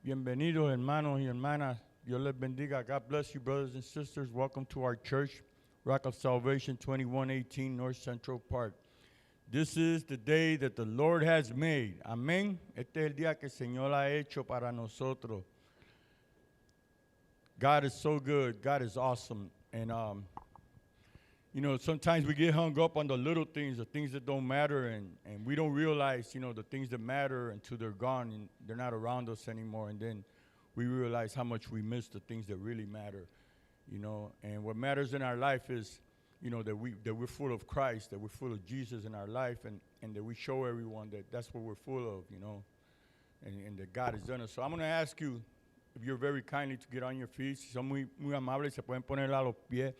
Bienvenidos, hermanos y hermanas. Dios les bendiga. God bless you, brothers and sisters. Welcome to our church, Rock of Salvation, 2118 North Central Park. This is the day that the Lord has made. Amén. Este es el día que el Señor ha hecho para nosotros. God is so good. God is awesome. And, sometimes we get hung up on the little things, the things that don't matter, and we don't realize, the things that matter until they're gone and they're not around us anymore. And then we realize how much we miss the things that really matter, And what matters in our life is, that we're full of Christ, that we're full of Jesus in our life, and that we show everyone that that's what we're full of, and that God has done us. So I'm going to ask you, if you're very kindly, to get on your feet. Si son muy amables, se pueden poner a los pies.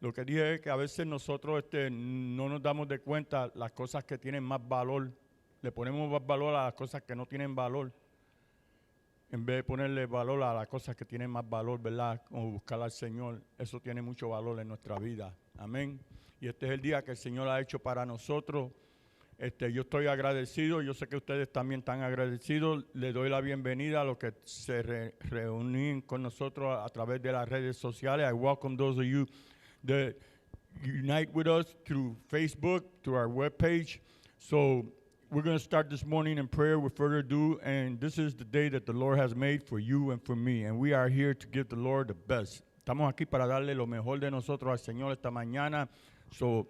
Lo que dije es que a veces nosotros no nos damos de cuenta las cosas que tienen más valor. Le ponemos más valor a las cosas que no tienen valor, en vez de ponerle valor a las cosas que tienen más valor, ¿verdad? Como buscar al Señor. Eso tiene mucho valor en nuestra vida. Amén. Y este es el día que el Señor ha hecho para nosotros. Yo estoy agradecido. Yo sé que ustedes también están agradecidos. Le doy la bienvenida a los que se reúnen con nosotros a través de las redes sociales. I welcome those of you that unite with us through Facebook, through our webpage. So we're going to start this morning in prayer with further ado, and this is the day that the Lord has made for you and for me, and we are here to give the Lord the best. Estamos aquí para darle lo mejor de nosotros al Señor esta mañana. So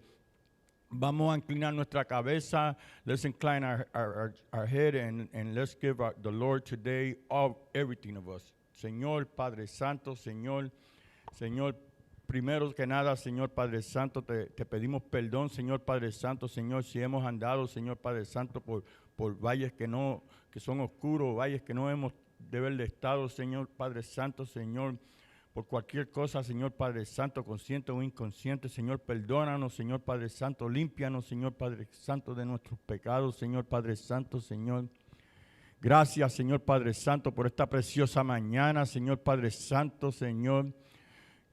vamos a inclinar nuestra cabeza. Let's incline our head and let's give the Lord today everything of us. Señor Padre Santo, Señor, primero que nada, Señor Padre Santo, te pedimos perdón, Señor Padre Santo, Señor, si hemos andado, Señor Padre Santo, por valles que son oscuros, valles que no hemos de haber estado, Señor Padre Santo, Señor, por cualquier cosa, Señor Padre Santo, consciente o inconsciente, Señor, perdónanos, Señor Padre Santo, límpianos, Señor Padre Santo, de nuestros pecados, Señor Padre Santo, Señor. Gracias, Señor Padre Santo, por esta preciosa mañana, Señor Padre Santo, Señor.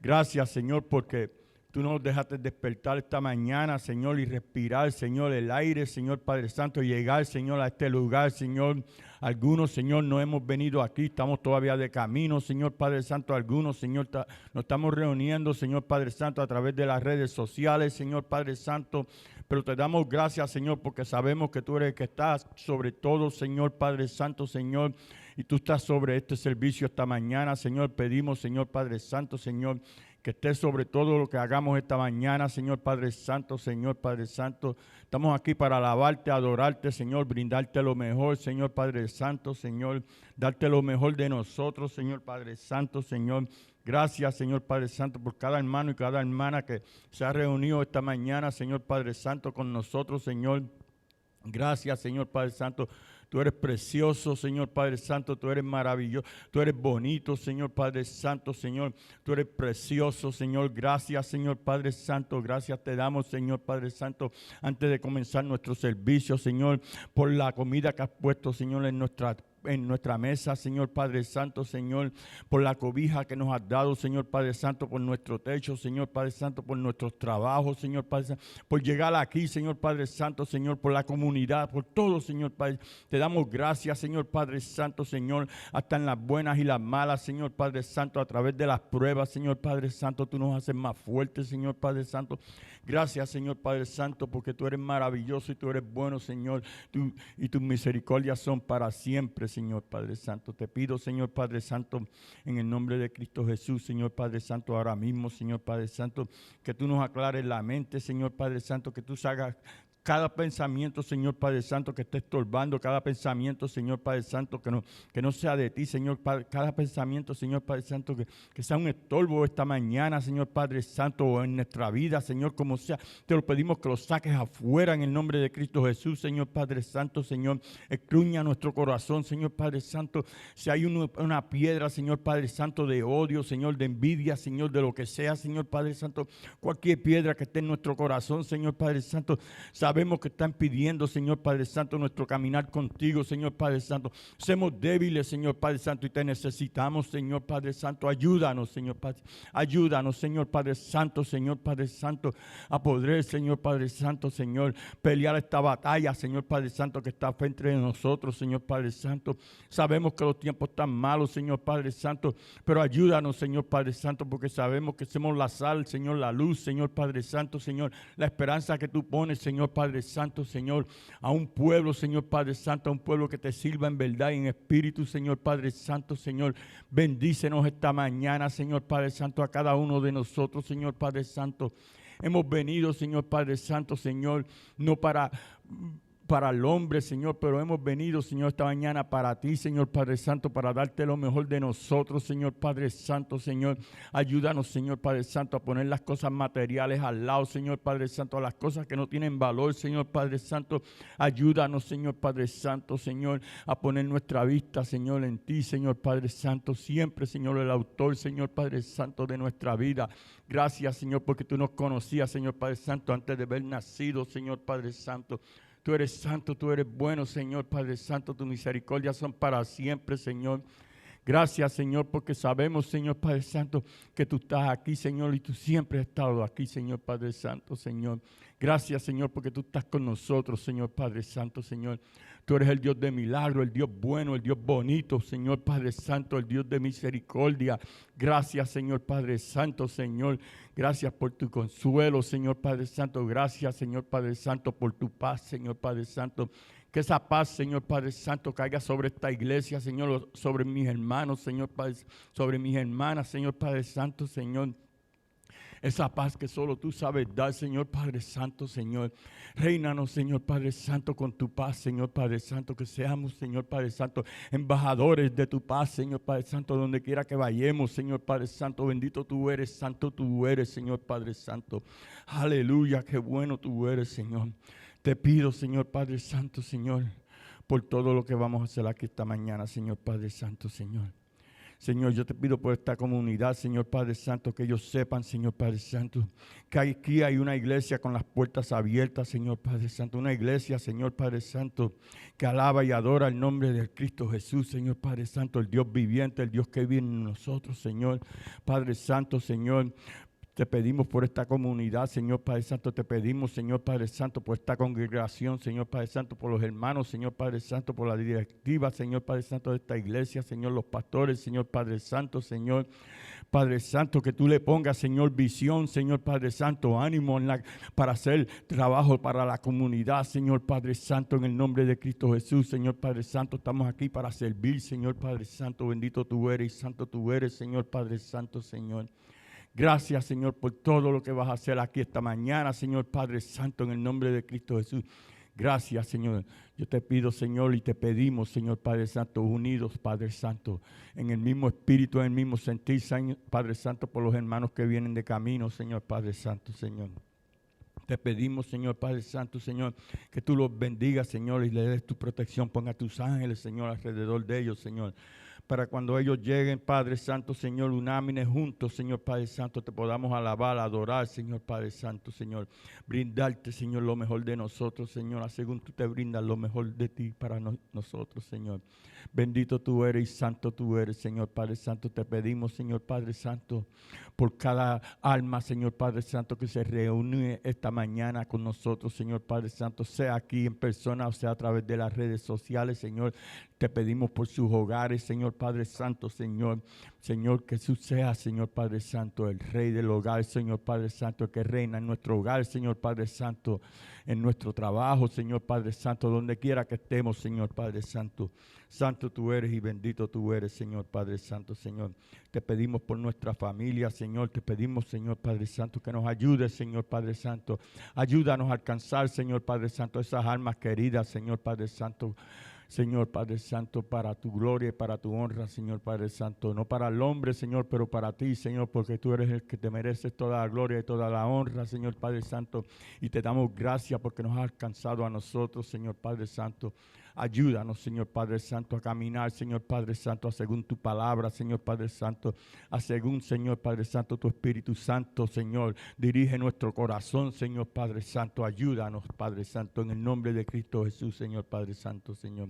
Gracias, Señor, porque tú nos dejaste despertar esta mañana, Señor, y respirar, Señor, el aire, Señor Padre Santo, y llegar, Señor, a este lugar, Señor. Algunos, Señor, no hemos venido aquí, estamos todavía de camino, Señor Padre Santo. Algunos, Señor, nos estamos reuniendo, Señor Padre Santo, a través de las redes sociales, Señor Padre Santo. Pero te damos gracias, Señor, porque sabemos que tú eres el que estás sobre todo, Señor Padre Santo, Señor. Y tú estás sobre este servicio esta mañana, Señor. Pedimos, Señor Padre Santo, Señor, que estés sobre todo lo que hagamos esta mañana, Señor Padre Santo, Señor Padre Santo. Estamos aquí para alabarte, adorarte, Señor, brindarte lo mejor, Señor Padre Santo, Señor. Darte lo mejor de nosotros, Señor Padre Santo, Señor. Gracias, Señor Padre Santo, por cada hermano y cada hermana que se ha reunido esta mañana, Señor Padre Santo, con nosotros, Señor. Gracias, Señor Padre Santo. Tú eres precioso, Señor Padre Santo. Tú eres maravilloso. Tú eres bonito, Señor Padre Santo, Señor. Tú eres precioso, Señor. Gracias, Señor Padre Santo. Gracias te damos, Señor Padre Santo, antes de comenzar nuestro servicio, Señor, por la comida que has puesto, Señor, en nuestra mesa, Señor Padre Santo, Señor, por la cobija que nos has dado, Señor Padre Santo, por nuestro techo, Señor Padre Santo, por nuestros trabajos, Señor Padre Santo, por llegar aquí, Señor Padre Santo, Señor, por la comunidad, por todo, Señor Padre. Te damos gracias, Señor Padre Santo, Señor, hasta en las buenas y las malas, Señor Padre Santo, a través de las pruebas, Señor Padre Santo, tú nos haces más fuertes, Señor Padre Santo. Gracias, Señor Padre Santo, porque tú eres maravilloso y tú eres bueno, Señor, y tus misericordias son para siempre, Señor Padre Santo. Te pido, Señor Padre Santo, en el nombre de Cristo Jesús, Señor Padre Santo, ahora mismo, Señor Padre Santo, que tú nos aclares la mente, Señor Padre Santo, que tú hagas cada pensamiento, Señor Padre Santo, que esté estorbando, cada pensamiento, Señor Padre Santo, que no sea de ti, Señor Padre, cada pensamiento, Señor Padre Santo, que sea un estorbo esta mañana, Señor Padre Santo, o en nuestra vida, Señor, como sea, te lo pedimos que lo saques afuera en el nombre de Cristo Jesús, Señor Padre Santo, Señor, escruña nuestro corazón, Señor Padre Santo, si hay una piedra, Señor Padre Santo, de odio, Señor, de envidia, Señor, de lo que sea, Señor Padre Santo, cualquier piedra que esté en nuestro corazón, Señor Padre Santo, sabemos que está impidiendo, Señor Padre Santo, nuestro caminar contigo, Señor Padre Santo. Somos débiles, Señor Padre Santo, y te necesitamos, Señor Padre Santo. Ayúdanos, Señor Padre. Ayúdanos, Señor Padre Santo, a poder, Señor Padre Santo, Señor, pelear esta batalla, Señor Padre Santo, que está frente de nosotros, Señor Padre Santo. Sabemos que los tiempos están malos, Señor Padre Santo, pero ayúdanos, Señor Padre Santo, porque sabemos que somos la sal, Señor, la luz, Señor Padre Santo, Señor, la esperanza que tú pones, Señor Padre Santo, Señor, a un pueblo, Señor Padre Santo, a un pueblo que te sirva en verdad y en espíritu, Señor Padre Santo, Señor. Bendícenos esta mañana, Señor Padre Santo, a cada uno de nosotros, Señor Padre Santo. Hemos venido, Señor Padre Santo, Señor, no para el hombre, Señor, pero hemos venido, Señor, esta mañana para ti, Señor Padre Santo, para darte lo mejor de nosotros, Señor Padre Santo, Señor. Ayúdanos, Señor Padre Santo, a poner las cosas materiales al lado, Señor Padre Santo, a las cosas que no tienen valor, Señor Padre Santo. Ayúdanos, Señor Padre Santo, Señor, a poner nuestra vista, Señor, en ti, Señor Padre Santo, siempre, Señor, el autor, Señor Padre Santo, de nuestra vida. Gracias, Señor, porque tú nos conocías, Señor Padre Santo, antes de haber nacido, Señor Padre Santo. Tú eres santo, tú eres bueno, Señor Padre Santo, tus misericordias son para siempre, Señor. Gracias, Señor, porque sabemos, Señor Padre Santo, que tú estás aquí, Señor, y tú siempre has estado aquí, Señor Padre Santo, Señor. Gracias, Señor, porque tú estás con nosotros, Señor Padre Santo, Señor. Tú eres el Dios de milagro, el Dios bueno, el Dios bonito, Señor Padre Santo, el Dios de misericordia. Gracias, Señor Padre Santo, Señor. Gracias por tu consuelo, Señor Padre Santo. Gracias, Señor Padre Santo, por tu paz, Señor Padre Santo. Que esa paz, Señor Padre Santo, caiga sobre esta iglesia, Señor, sobre mis hermanos, Señor Padre, sobre mis hermanas, Señor Padre Santo, Señor. Esa paz que solo tú sabes dar, Señor Padre Santo, Señor. Reínanos, Señor Padre Santo, con tu paz, Señor Padre Santo. Que seamos, Señor Padre Santo, embajadores de tu paz, Señor Padre Santo, donde quiera que vayamos, Señor Padre Santo. Bendito tú eres, santo tú eres, Señor Padre Santo. Aleluya, qué bueno tú eres, Señor. Te pido, Señor Padre Santo, Señor, por todo lo que vamos a hacer aquí esta mañana, Señor Padre Santo, Señor. Señor, yo te pido por esta comunidad, Señor Padre Santo, que ellos sepan, Señor Padre Santo, que aquí hay una iglesia con las puertas abiertas, Señor Padre Santo. Una iglesia, Señor Padre Santo, que alaba y adora el nombre del Cristo Jesús, Señor Padre Santo, el Dios viviente, el Dios que vive en nosotros, Señor Padre Santo, Señor. Te pedimos por esta comunidad, Señor Padre Santo. Te pedimos, Señor Padre Santo, por esta congregación, Señor Padre Santo, por los hermanos, Señor Padre Santo, por la directiva, Señor Padre Santo, de esta iglesia, Señor, los pastores, Señor Padre Santo, Señor Padre Santo, que tú le pongas, Señor, visión, Señor Padre Santo, ánimo para hacer trabajo para la comunidad, Señor Padre Santo, en el nombre de Cristo Jesús, Señor Padre Santo. Estamos aquí para servir, Señor Padre Santo. Bendito tú eres y santo tú eres, Señor Padre Santo, Señor. Gracias, Señor, por todo lo que vas a hacer aquí esta mañana, Señor Padre Santo, en el nombre de Cristo Jesús. Gracias, Señor. Yo te pido, Señor, y te pedimos, Señor Padre Santo, unidos, Padre Santo, en el mismo espíritu, en el mismo sentir, Señor Padre Santo, por los hermanos que vienen de camino, Señor Padre Santo, Señor. Te pedimos, Señor Padre Santo, Señor, que tú los bendigas, Señor, y le des tu protección. Ponga tus ángeles, Señor, alrededor de ellos, Señor, para cuando ellos lleguen, Padre Santo, Señor, unánimes juntos, Señor Padre Santo, te podamos alabar, adorar, Señor Padre Santo, Señor. Brindarte, Señor, lo mejor de nosotros, Señor, según tú te brindas lo mejor de ti para nosotros, Señor. Bendito tú eres y santo tú eres, Señor Padre Santo. Te pedimos, Señor Padre Santo, por cada alma, Señor Padre Santo, que se reúne esta mañana con nosotros, Señor Padre Santo, sea aquí en persona o sea a través de las redes sociales, Señor. Te pedimos por sus hogares, Señor Padre Santo, Señor. Señor, que tú seas, Señor Padre Santo, el Rey del hogar, Señor Padre Santo, el que reina en nuestro hogar, Señor Padre Santo, en nuestro trabajo, Señor Padre Santo, donde quiera que estemos, Señor Padre Santo. Santo tú eres y bendito tú eres, Señor Padre Santo, Señor. Te pedimos por nuestra familia, Señor. Te pedimos, Señor Padre Santo, que nos ayudes, Señor Padre Santo. Ayúdanos a alcanzar, Señor Padre Santo, esas almas queridas, Señor Padre Santo. Señor Padre Santo, para tu gloria y para tu honra, Señor Padre Santo. No para el hombre, Señor, pero para ti, Señor, porque tú eres el que te mereces toda la gloria y toda la honra, Señor Padre Santo. Y te damos gracias porque nos has alcanzado a nosotros, Señor Padre Santo, Ayúdanos, Señor Padre Santo, a caminar, Señor Padre Santo, a según tu palabra, Señor Padre Santo, a según, Señor Padre Santo, tu Espíritu Santo, Señor. Dirige nuestro corazón, Señor Padre Santo. Ayúdanos, Padre Santo, en el nombre de Cristo Jesús, Señor Padre Santo, Señor.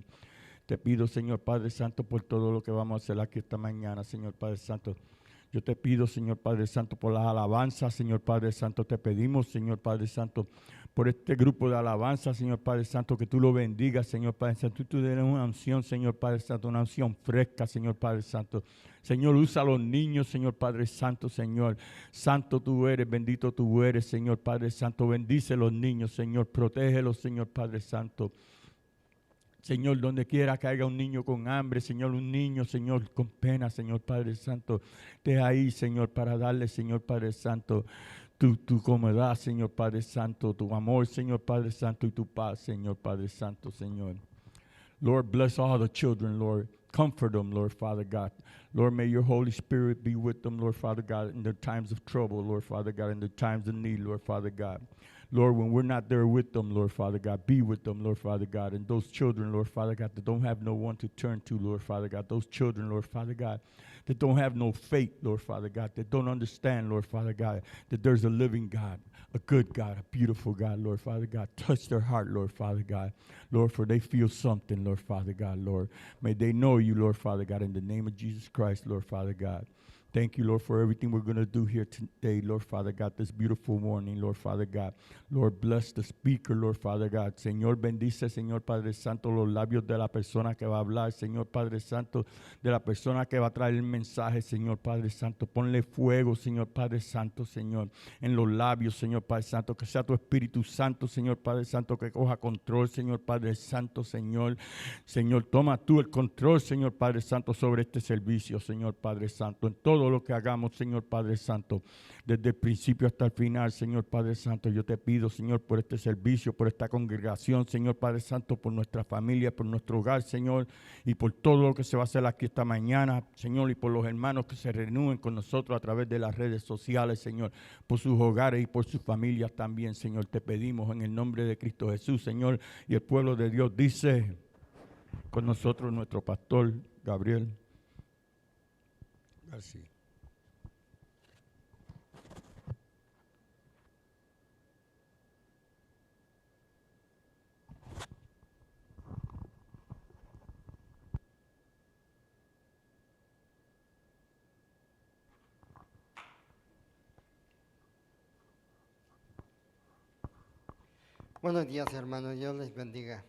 Te pido, Señor Padre Santo, por todo lo que vamos a hacer aquí esta mañana, Señor Padre Santo. Yo te pido, Señor Padre Santo, por las alabanzas, Señor Padre Santo. Te pedimos, Señor Padre Santo, por este grupo de alabanza, Señor Padre Santo, que tú lo bendigas, Señor Padre Santo. Tú tienes una unción, Señor Padre Santo, una unción fresca, Señor Padre Santo. Señor, usa a los niños, Señor Padre Santo, Señor. Santo tú eres, bendito tú eres, Señor Padre Santo. Bendice a los niños, Señor. Protégelos, Señor Padre Santo. Señor, donde quiera que haya un niño con hambre, Señor, un niño, Señor, con pena, Señor Padre Santo, esté ahí, Señor, para darle, Señor Padre Santo, tu comodidad, Señor Padre Santo, tu amor, Señor Padre Santo, y tu paz, Señor Padre Santo, Señor. Lord, bless all the children, Lord. Comfort them, Lord Father God. Lord, may your Holy Spirit be with them, Lord Father God, in their times of trouble, Lord Father God, in their times of need, Lord Father God. Lord, when we're not there with them, Lord Father God, be with them, Lord Father God. And those children, Lord Father God, that don't have no one to turn to, Lord Father God. Those children, Lord Father God, that don't have no faith, Lord Father God, that don't understand, Lord Father God, that there's a living God, a good God, a beautiful God, Lord Father God. Touch their heart, Lord Father God. Lord, for they feel something, Lord Father God, Lord. May they know you, Lord Father God, in the name of Jesus Christ, Lord Father God. Thank you, Lord, for everything we're going to do here today, Lord Father God, this beautiful morning, Lord Father God. Lord, bless the speaker, Lord Father God. Señor, bendice, Señor Padre Santo, los labios de la persona que va a hablar, Señor Padre Santo, de la persona que va a traer el mensaje, Señor Padre Santo. Ponle fuego, Señor Padre Santo, Señor, en los labios, Señor Padre Santo. Que sea tu Espíritu Santo, Señor Padre Santo, que coja control, Señor Padre Santo, Señor. Señor, toma tú el control, Señor Padre Santo, sobre este servicio, Señor Padre Santo, en todo lo que hagamos, Señor Padre Santo, desde el principio hasta el final, Señor Padre Santo. Yo te pido, Señor, por este servicio, por esta congregación, Señor Padre Santo, por nuestra familia, por nuestro hogar, Señor, y por todo lo que se va a hacer aquí esta mañana, Señor, y por los hermanos que se reúnen con nosotros a través de las redes sociales, Señor, por sus hogares y por sus familias también, Señor. Te pedimos en el nombre de Cristo Jesús, Señor, y el pueblo de Dios dice con nosotros nuestro pastor Gabriel García. Buenos días, hermanos, Dios les bendiga.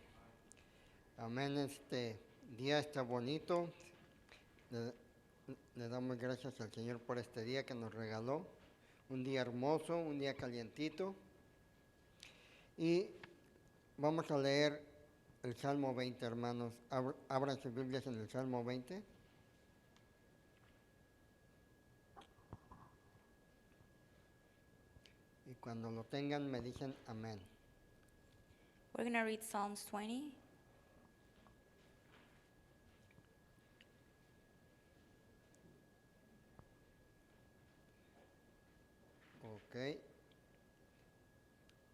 Amén, este día está bonito. Le damos gracias al Señor por este día que nos regaló. Un día hermoso, un día calientito. Y vamos a leer el Salmo 20, hermanos. Abran sus Biblias en el Salmo 20. Y cuando lo tengan me dicen amén. We're going to read Psalms 20. Ok.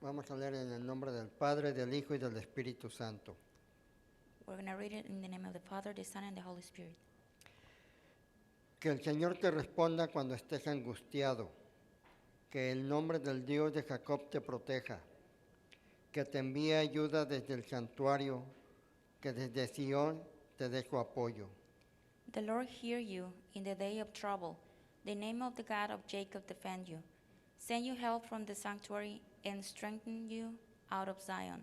Vamos a leer en el nombre del Padre, del Hijo y del Espíritu Santo. We're going to read it in the name of the Father, the Son, and the Holy Spirit. Que el Señor te responda cuando estés angustiado. Que el nombre del Dios de Jacob te proteja. Que te envíe ayuda desde el santuario. Que desde Sion te dé su apoyo. The Lord hear you in the day of trouble. The name of the God of Jacob defend you. Send you help from the sanctuary and strengthen you out of Zion.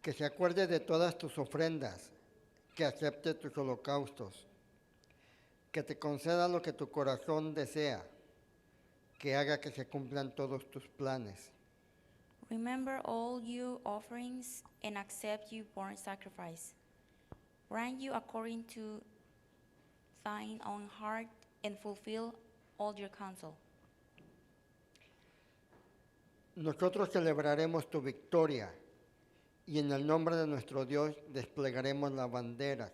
Que se acuerde de todas tus ofrendas. Que acepte tus holocaustos. Que te conceda lo que tu corazón desea. Que haga que se cumplan todos tus planes. Remember all your offerings and accept your burnt sacrifice. Grant you according to thine own heart and fulfill all your counsel. Nosotros celebraremos tu victoria y en el nombre de nuestro Dios desplegaremos la bandera.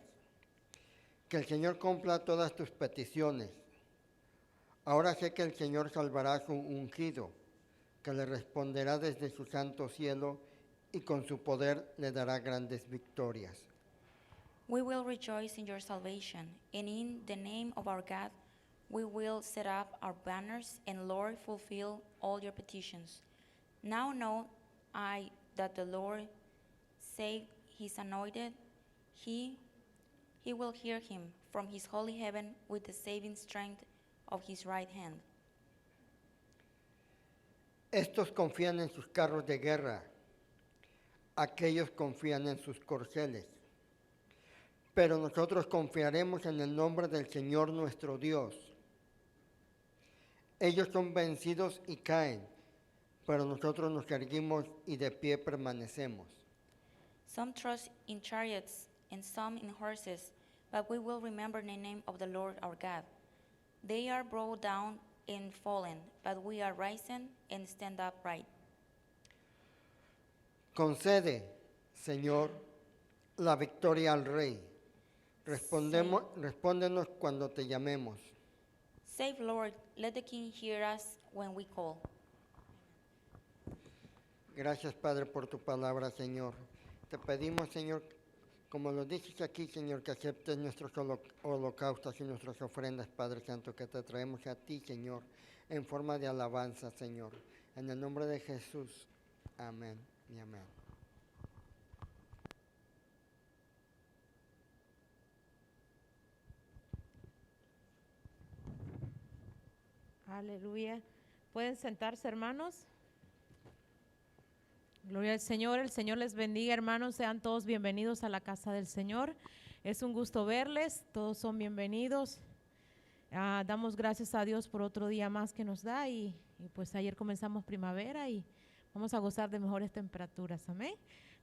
Que el Señor cumpla todas tus peticiones. Ahora sé que el Señor salvará a su ungido, que le responderá desde su santo cielo y con su poder le dará grandes victorias. We will rejoice in your salvation, and in the name of our God, we will set up our banners, and Lord, fulfill all your petitions. Now know I that the Lord saved his anointed. He will hear him from his holy heaven with the saving strength of his right hand. Estos confían en sus carros de guerra, aquellos confían en sus corceles. Pero nosotros confiaremos en el nombre del Señor nuestro Dios. Ellos son vencidos y caen, pero nosotros nos erguimos y de pie permanecemos. Some trust in chariots and some in horses, but we will remember the name of the Lord our God. They are brought down and fallen, but we are risen and stand upright. Concede, Señor, la victoria al Rey. Respóndenos cuando te llamemos. Save, Lord, let the King hear us when we call. Gracias, Padre, por tu palabra, Señor. Te pedimos, Señor, como lo dices aquí, Señor, que aceptes nuestros holocaustos y nuestras ofrendas, Padre Santo, que te traemos a ti, Señor, en forma de alabanza, Señor. En el nombre de Jesús. Amén y amén. Aleluya. ¿Pueden sentarse, hermanos? Gloria al Señor. El Señor les bendiga, hermanos. Sean todos bienvenidos a la casa del Señor. Es un gusto verles. Todos son bienvenidos. Damos gracias a Dios por otro día más que nos da y pues ayer comenzamos primavera y vamos a gozar de mejores temperaturas. Amén.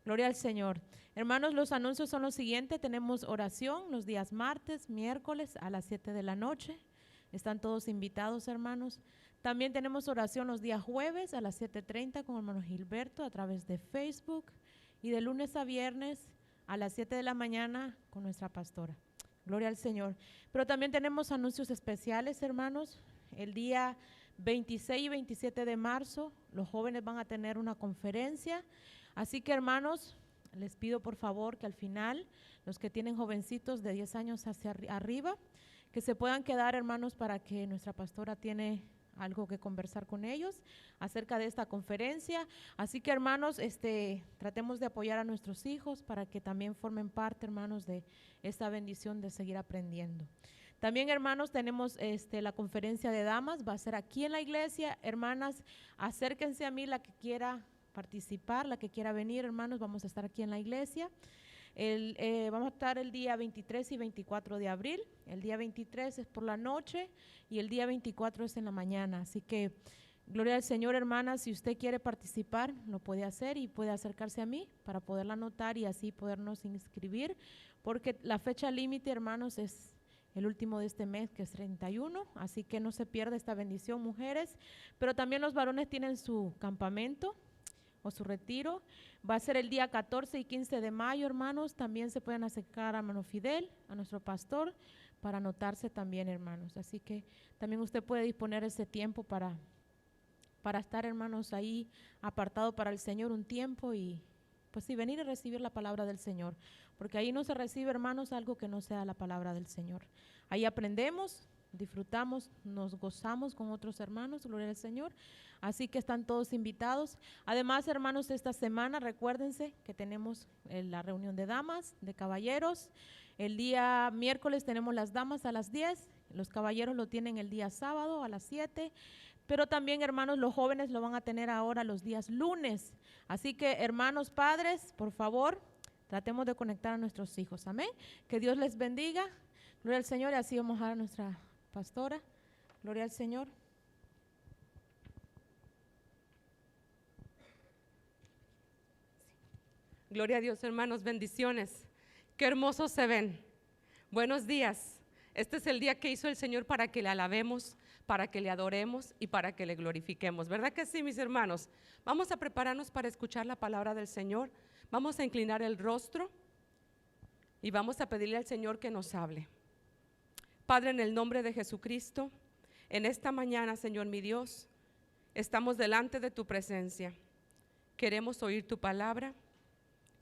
Gloria al Señor. Hermanos, los anuncios son los siguientes. Tenemos oración los días martes, miércoles a las 7 de la noche. Están todos invitados, hermanos. También tenemos oración los días jueves a las 7:30 con hermano Gilberto a través de Facebook y de lunes a viernes a las 7 de la mañana con nuestra pastora. Gloria al Señor. Pero también tenemos anuncios especiales, hermanos. El día 26 y 27 de marzo los jóvenes van a tener una conferencia. Así que, hermanos, les pido por favor que al final, los que tienen jovencitos de 10 años hacia arriba, que se puedan quedar, hermanos, para que nuestra pastora tiene algo que conversar con ellos acerca de esta conferencia. Así que, hermanos, tratemos de apoyar a nuestros hijos para que también formen parte, hermanos, de esta bendición de seguir aprendiendo. También, hermanos, tenemos la conferencia de damas, va a ser aquí en la iglesia. Hermanas, acérquense a mí la que quiera participar, la que quiera venir, hermanos, vamos a estar aquí en la iglesia. Vamos a estar el día 23 y 24 de abril. El día 23 es por la noche y el día 24 es en la mañana. Así que, gloria al Señor, hermanas, si usted quiere participar, lo puede hacer y puede acercarse a mí para poderla anotar y así podernos inscribir, porque la fecha límite, hermanos, es el último de este mes, que es 31, así que no se pierda esta bendición, mujeres. Pero también los varones tienen su campamento o su retiro. Va a ser el día 14 y 15 de mayo, hermanos. También se pueden acercar a hermano Fidel, a nuestro pastor, para anotarse también, hermanos. Así que también usted puede disponer ese tiempo para estar, hermanos, ahí apartado para el Señor un tiempo y pues sí, venir y recibir la palabra del Señor. Porque ahí no se recibe, hermanos, algo que no sea la palabra del Señor. Ahí aprendemos, disfrutamos, nos gozamos con otros hermanos, gloria al Señor. Así que están todos invitados. Además, hermanos, esta semana recuérdense que tenemos la reunión de damas, de caballeros. El día miércoles tenemos las damas a las 10, los caballeros lo tienen el día sábado a las 7. Pero también, hermanos, los jóvenes lo van a tener ahora los días lunes. Así que, hermanos padres, por favor, tratemos de conectar a nuestros hijos. Amén. Que Dios les bendiga. Gloria al Señor. Y así vamos a dar a nuestra pastora. Gloria al Señor. Gloria a Dios, hermanos, bendiciones. Qué hermosos se ven. Buenos días. Este es el día que hizo el Señor para que le alabemos, para que le adoremos y para que le glorifiquemos. ¿Verdad que sí, mis hermanos? Vamos a prepararnos para escuchar la palabra del Señor. Vamos a inclinar el rostro y vamos a pedirle al Señor que nos hable. Padre, en el nombre de Jesucristo, en esta mañana, Señor mi Dios, estamos delante de tu presencia. Queremos oír tu palabra,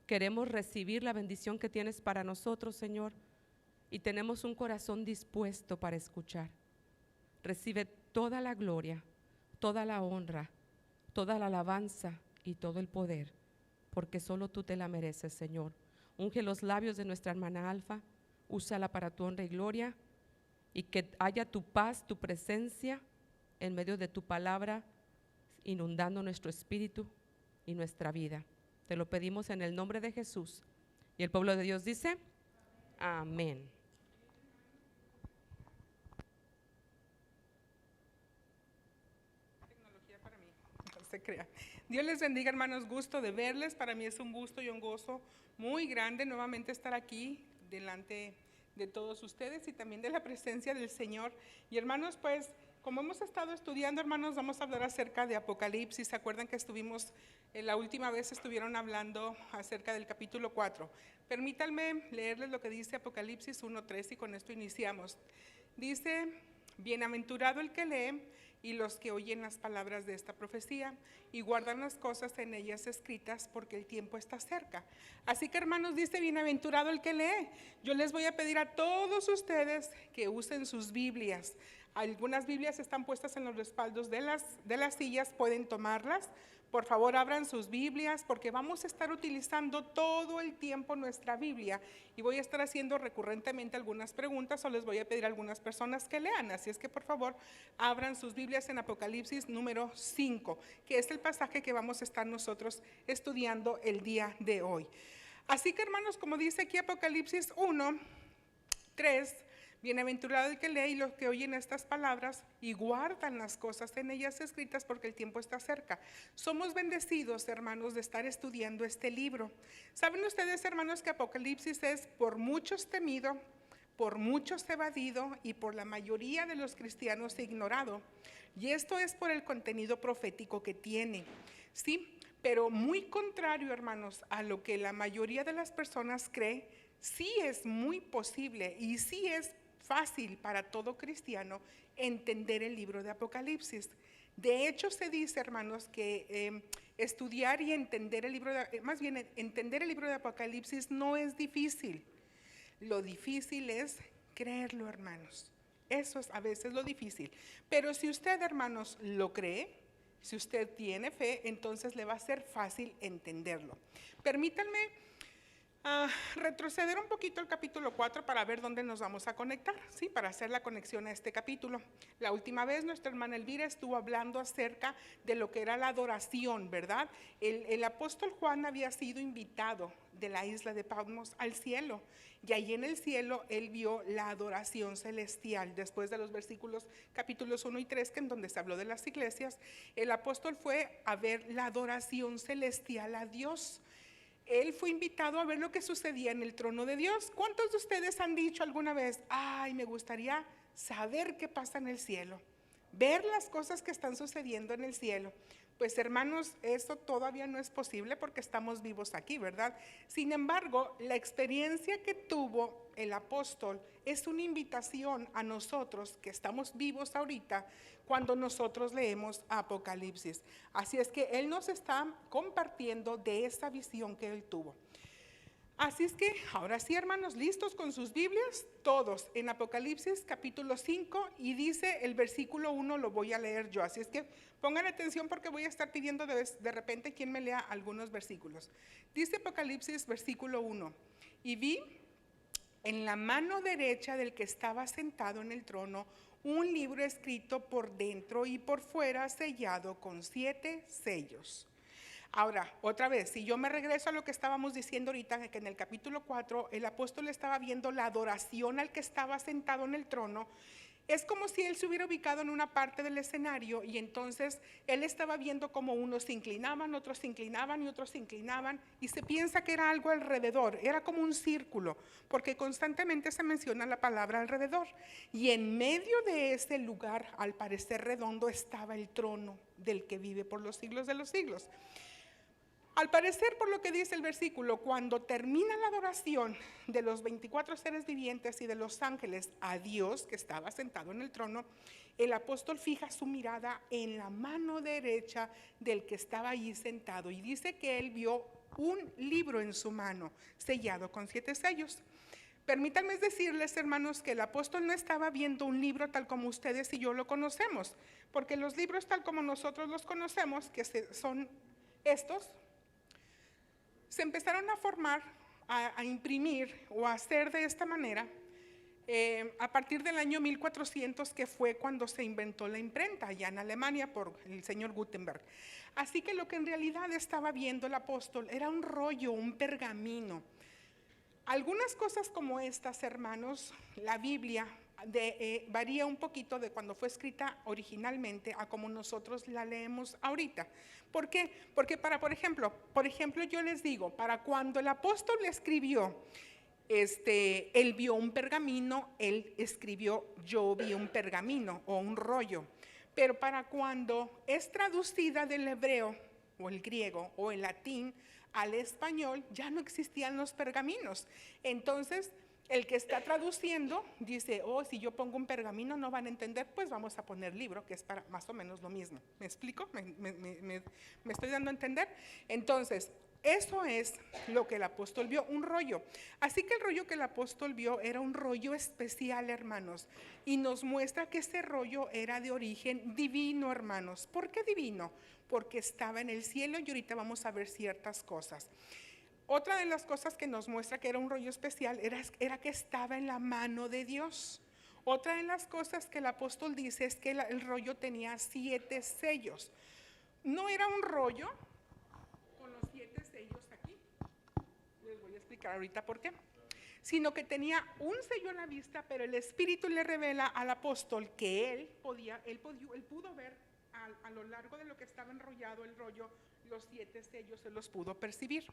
queremos recibir la bendición que tienes para nosotros, Señor, y tenemos un corazón dispuesto para escuchar. Recibe toda la gloria, toda la honra, toda la alabanza y todo el poder, porque solo tú te la mereces, Señor. Unge los labios de nuestra hermana Alfa, úsala para tu honra y gloria, y que haya tu paz, tu presencia en medio de tu palabra, inundando nuestro espíritu y nuestra vida. Te lo pedimos en el nombre de Jesús. Y el pueblo de Dios dice, amén. Tecnología para mí, no se crea. Dios les bendiga, hermanos, gusto de verles. Para mí es un gusto y un gozo muy grande nuevamente estar aquí delante de todos ustedes y también de la presencia del Señor. Y hermanos, pues, como hemos estado estudiando, hermanos, vamos a hablar acerca de Apocalipsis. ¿Se acuerdan que la última vez estuvieron hablando acerca del capítulo 4? Permítanme leerles lo que dice Apocalipsis 1:3 y con esto iniciamos. Dice, bienaventurado el que lee y los que oyen las palabras de esta profecía y guardan las cosas en ellas escritas, porque el tiempo está cerca. Así que, hermanos, dice, bienaventurado el que lee. Yo les voy a pedir a todos ustedes que usen sus Biblias. Algunas Biblias están puestas en los respaldos de las sillas, pueden tomarlas. Por favor, abran sus Biblias, porque vamos a estar utilizando todo el tiempo nuestra Biblia y voy a estar haciendo recurrentemente algunas preguntas o les voy a pedir a algunas personas que lean. Así es que, por favor, abran sus Biblias en Apocalipsis número 5, que es el pasaje que vamos a estar nosotros estudiando el día de hoy. Así que, hermanos, como dice aquí Apocalipsis 1:3, bienaventurado el que lee y los que oyen estas palabras y guardan las cosas en ellas escritas, porque el tiempo está cerca. Somos bendecidos, hermanos, de estar estudiando este libro. ¿Saben ustedes, hermanos, que Apocalipsis es por muchos temido, por muchos evadido y por la mayoría de los cristianos ignorado? Y esto es por el contenido profético que tiene, ¿sí? Pero muy contrario, hermanos, a lo que la mayoría de las personas cree, sí es muy posible y sí es fácil para todo cristiano entender el libro de Apocalipsis. De hecho, se dice, hermanos, que estudiar y entender entender el libro de Apocalipsis no es difícil. Lo difícil es creerlo, hermanos. Eso es a veces lo difícil. Pero si usted, hermanos, lo cree, si usted tiene fe, entonces le va a ser fácil entenderlo. Permítanme retroceder un poquito al capítulo 4 para ver dónde nos vamos a conectar, ¿sí? Para hacer la conexión a este capítulo. La última vez nuestra hermana Elvira estuvo hablando acerca de lo que era la adoración, ¿verdad? El apóstol Juan había sido invitado de la isla de Patmos al cielo, y ahí en el cielo él vio la adoración celestial. Después de los versículos capítulos 1 y 3, que en donde se habló de las iglesias, el apóstol fue a ver la adoración celestial a Dios. Él fue invitado a ver lo que sucedía en el trono de Dios. ¿Cuántos de ustedes han dicho alguna vez, ay, me gustaría saber qué pasa en el cielo, ver las cosas que están sucediendo en el cielo? Pues, hermanos, eso todavía no es posible porque estamos vivos aquí, ¿verdad? Sin embargo, la experiencia que tuvo el apóstol es una invitación a nosotros que estamos vivos ahorita cuando nosotros leemos Apocalipsis. Así es que él nos está compartiendo de esa visión que él tuvo. Así es que ahora sí, hermanos, listos con sus Biblias, todos en Apocalipsis capítulo 5, y dice el versículo 1, lo voy a leer yo. Así es que pongan atención porque voy a estar pidiendo de repente quien me lea algunos versículos. Dice Apocalipsis versículo 1, y vi en la mano derecha del que estaba sentado en el trono un libro escrito por dentro y por fuera, sellado con 7 sellos. Ahora, otra vez, si yo me regreso a lo que estábamos diciendo ahorita, que en el capítulo 4 el apóstol estaba viendo la adoración al que estaba sentado en el trono, es como si él se hubiera ubicado en una parte del escenario y entonces él estaba viendo como unos se inclinaban, otros se inclinaban y otros se inclinaban, y se piensa que era algo alrededor, era como un círculo, porque constantemente se menciona la palabra alrededor, y en medio de ese lugar, al parecer redondo, estaba el trono del que vive por los siglos de los siglos. Al parecer, por lo que dice el versículo, cuando termina la adoración de los 24 seres vivientes y de los ángeles a Dios que estaba sentado en el trono, el apóstol fija su mirada en la mano derecha del que estaba allí sentado y dice que él vio un libro en su mano sellado con 7 sellos. Permítanme decirles, hermanos, que el apóstol no estaba viendo un libro tal como ustedes y yo lo conocemos, porque los libros tal como nosotros los conocemos, que son estos, se empezaron a formar, a imprimir o a hacer de esta manera a partir del año 1400, que fue cuando se inventó la imprenta allá en Alemania por el señor Gutenberg. Así que lo que en realidad estaba viendo el apóstol era un rollo, un pergamino. Algunas cosas como estas, hermanos, la Biblia varía un poquito de cuando fue escrita originalmente a como nosotros la leemos ahorita. ¿Por qué? Porque por ejemplo, yo les digo, para cuando el apóstol le escribió, él vio un pergamino, él escribió yo vi un pergamino o un rollo. Pero para cuando es traducida del hebreo o el griego o el latín al español, ya no existían los pergaminos. Entonces, el que está traduciendo dice, si yo pongo un pergamino no van a entender, pues vamos a poner libro, que es para más o menos lo mismo. ¿Me explico? ¿Me estoy dando a entender? Entonces, eso es lo que el apóstol vio, un rollo. Así que el rollo que el apóstol vio era un rollo especial, hermanos, y nos muestra que ese rollo era de origen divino, hermanos. ¿Por qué divino? Porque estaba en el cielo y ahorita vamos a ver ciertas cosas. Otra de las cosas que nos muestra que era un rollo especial era que estaba en la mano de Dios. Otra de las cosas que el apóstol dice es que el rollo tenía 7 sellos. No era un rollo con los 7 sellos aquí, les voy a explicar ahorita por qué, sino que tenía un sello a la vista, pero el Espíritu le revela al apóstol que él pudo ver a lo largo de lo que estaba enrollado el rollo, los 7 sellos se los pudo percibir.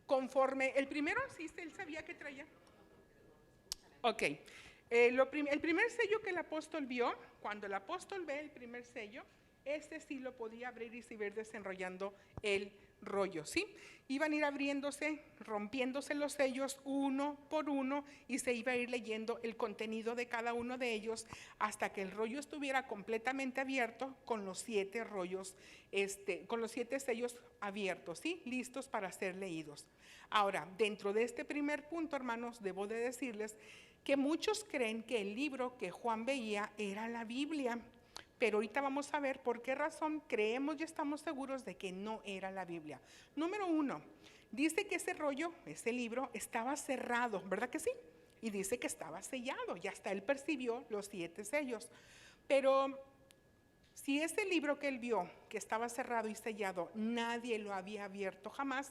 Conforme el primero, sí, él sabía que traía. Ok, el primer sello que el apóstol vio, cuando el apóstol ve el primer sello, sí lo podía abrir y se iba desenrollando el rollo, ¿sí? Iban a ir abriéndose, rompiéndose los sellos uno por uno y se iba a ir leyendo el contenido de cada uno de ellos hasta que el rollo estuviera completamente abierto con los 7 rollos, con los 7 sellos abiertos, ¿sí? Listos para ser leídos. Ahora, dentro de este primer punto, hermanos, debo de decirles que muchos creen que el libro que Juan veía era la Biblia. Pero ahorita vamos a ver por qué razón creemos y estamos seguros de que no era la Biblia. Número 1, dice que ese rollo, ese libro, estaba cerrado, ¿verdad que sí? Y dice que estaba sellado y hasta él percibió los 7 sellos. Pero si ese libro que él vio, que estaba cerrado y sellado, nadie lo había abierto jamás,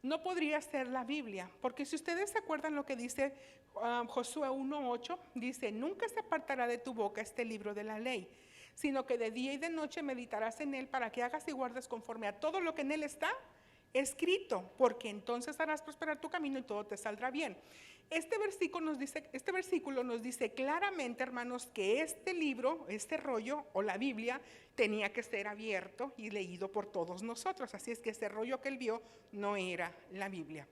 no podría ser la Biblia. Porque si ustedes se acuerdan lo que dice Josué 1:8, dice, nunca se apartará de tu boca este libro de la ley, sino que de día y de noche meditarás en él para que hagas y guardes conforme a todo lo que en él está escrito, porque entonces harás prosperar tu camino y todo te saldrá bien. Este versículo nos dice claramente, hermanos, que este libro, este rollo o la Biblia tenía que ser abierto y leído por todos nosotros. Así es que ese rollo que él vio no era la Biblia.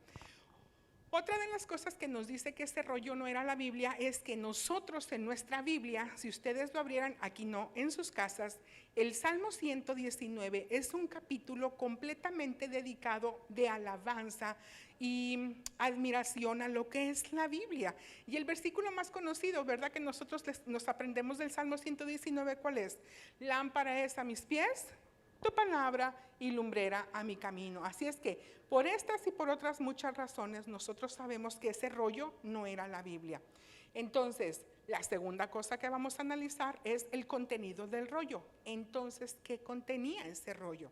Otra de las cosas que nos dice que este rollo no era la Biblia es que nosotros en nuestra Biblia, si ustedes lo abrieran, aquí no, en sus casas, el Salmo 119 es un capítulo completamente dedicado de alabanza y admiración a lo que es la Biblia. Y el versículo más conocido, ¿verdad? Que nosotros nos aprendemos del Salmo 119, ¿cuál es? Lámpara es a mis pies tu palabra y lumbrera a mi camino. Así es que por estas y por otras muchas razones nosotros sabemos que ese rollo no era la Biblia. Entonces, la segunda cosa que vamos a analizar es el contenido del rollo. Entonces, ¿qué contenía ese rollo?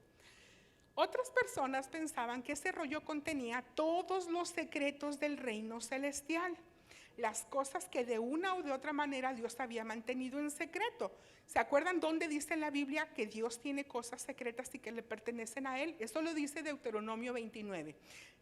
Otras personas pensaban que ese rollo contenía todos los secretos del reino celestial, las cosas que de una u de otra manera Dios había mantenido en secreto. ¿Se acuerdan dónde dice la Biblia que Dios tiene cosas secretas y que le pertenecen a Él? Eso lo dice Deuteronomio 29.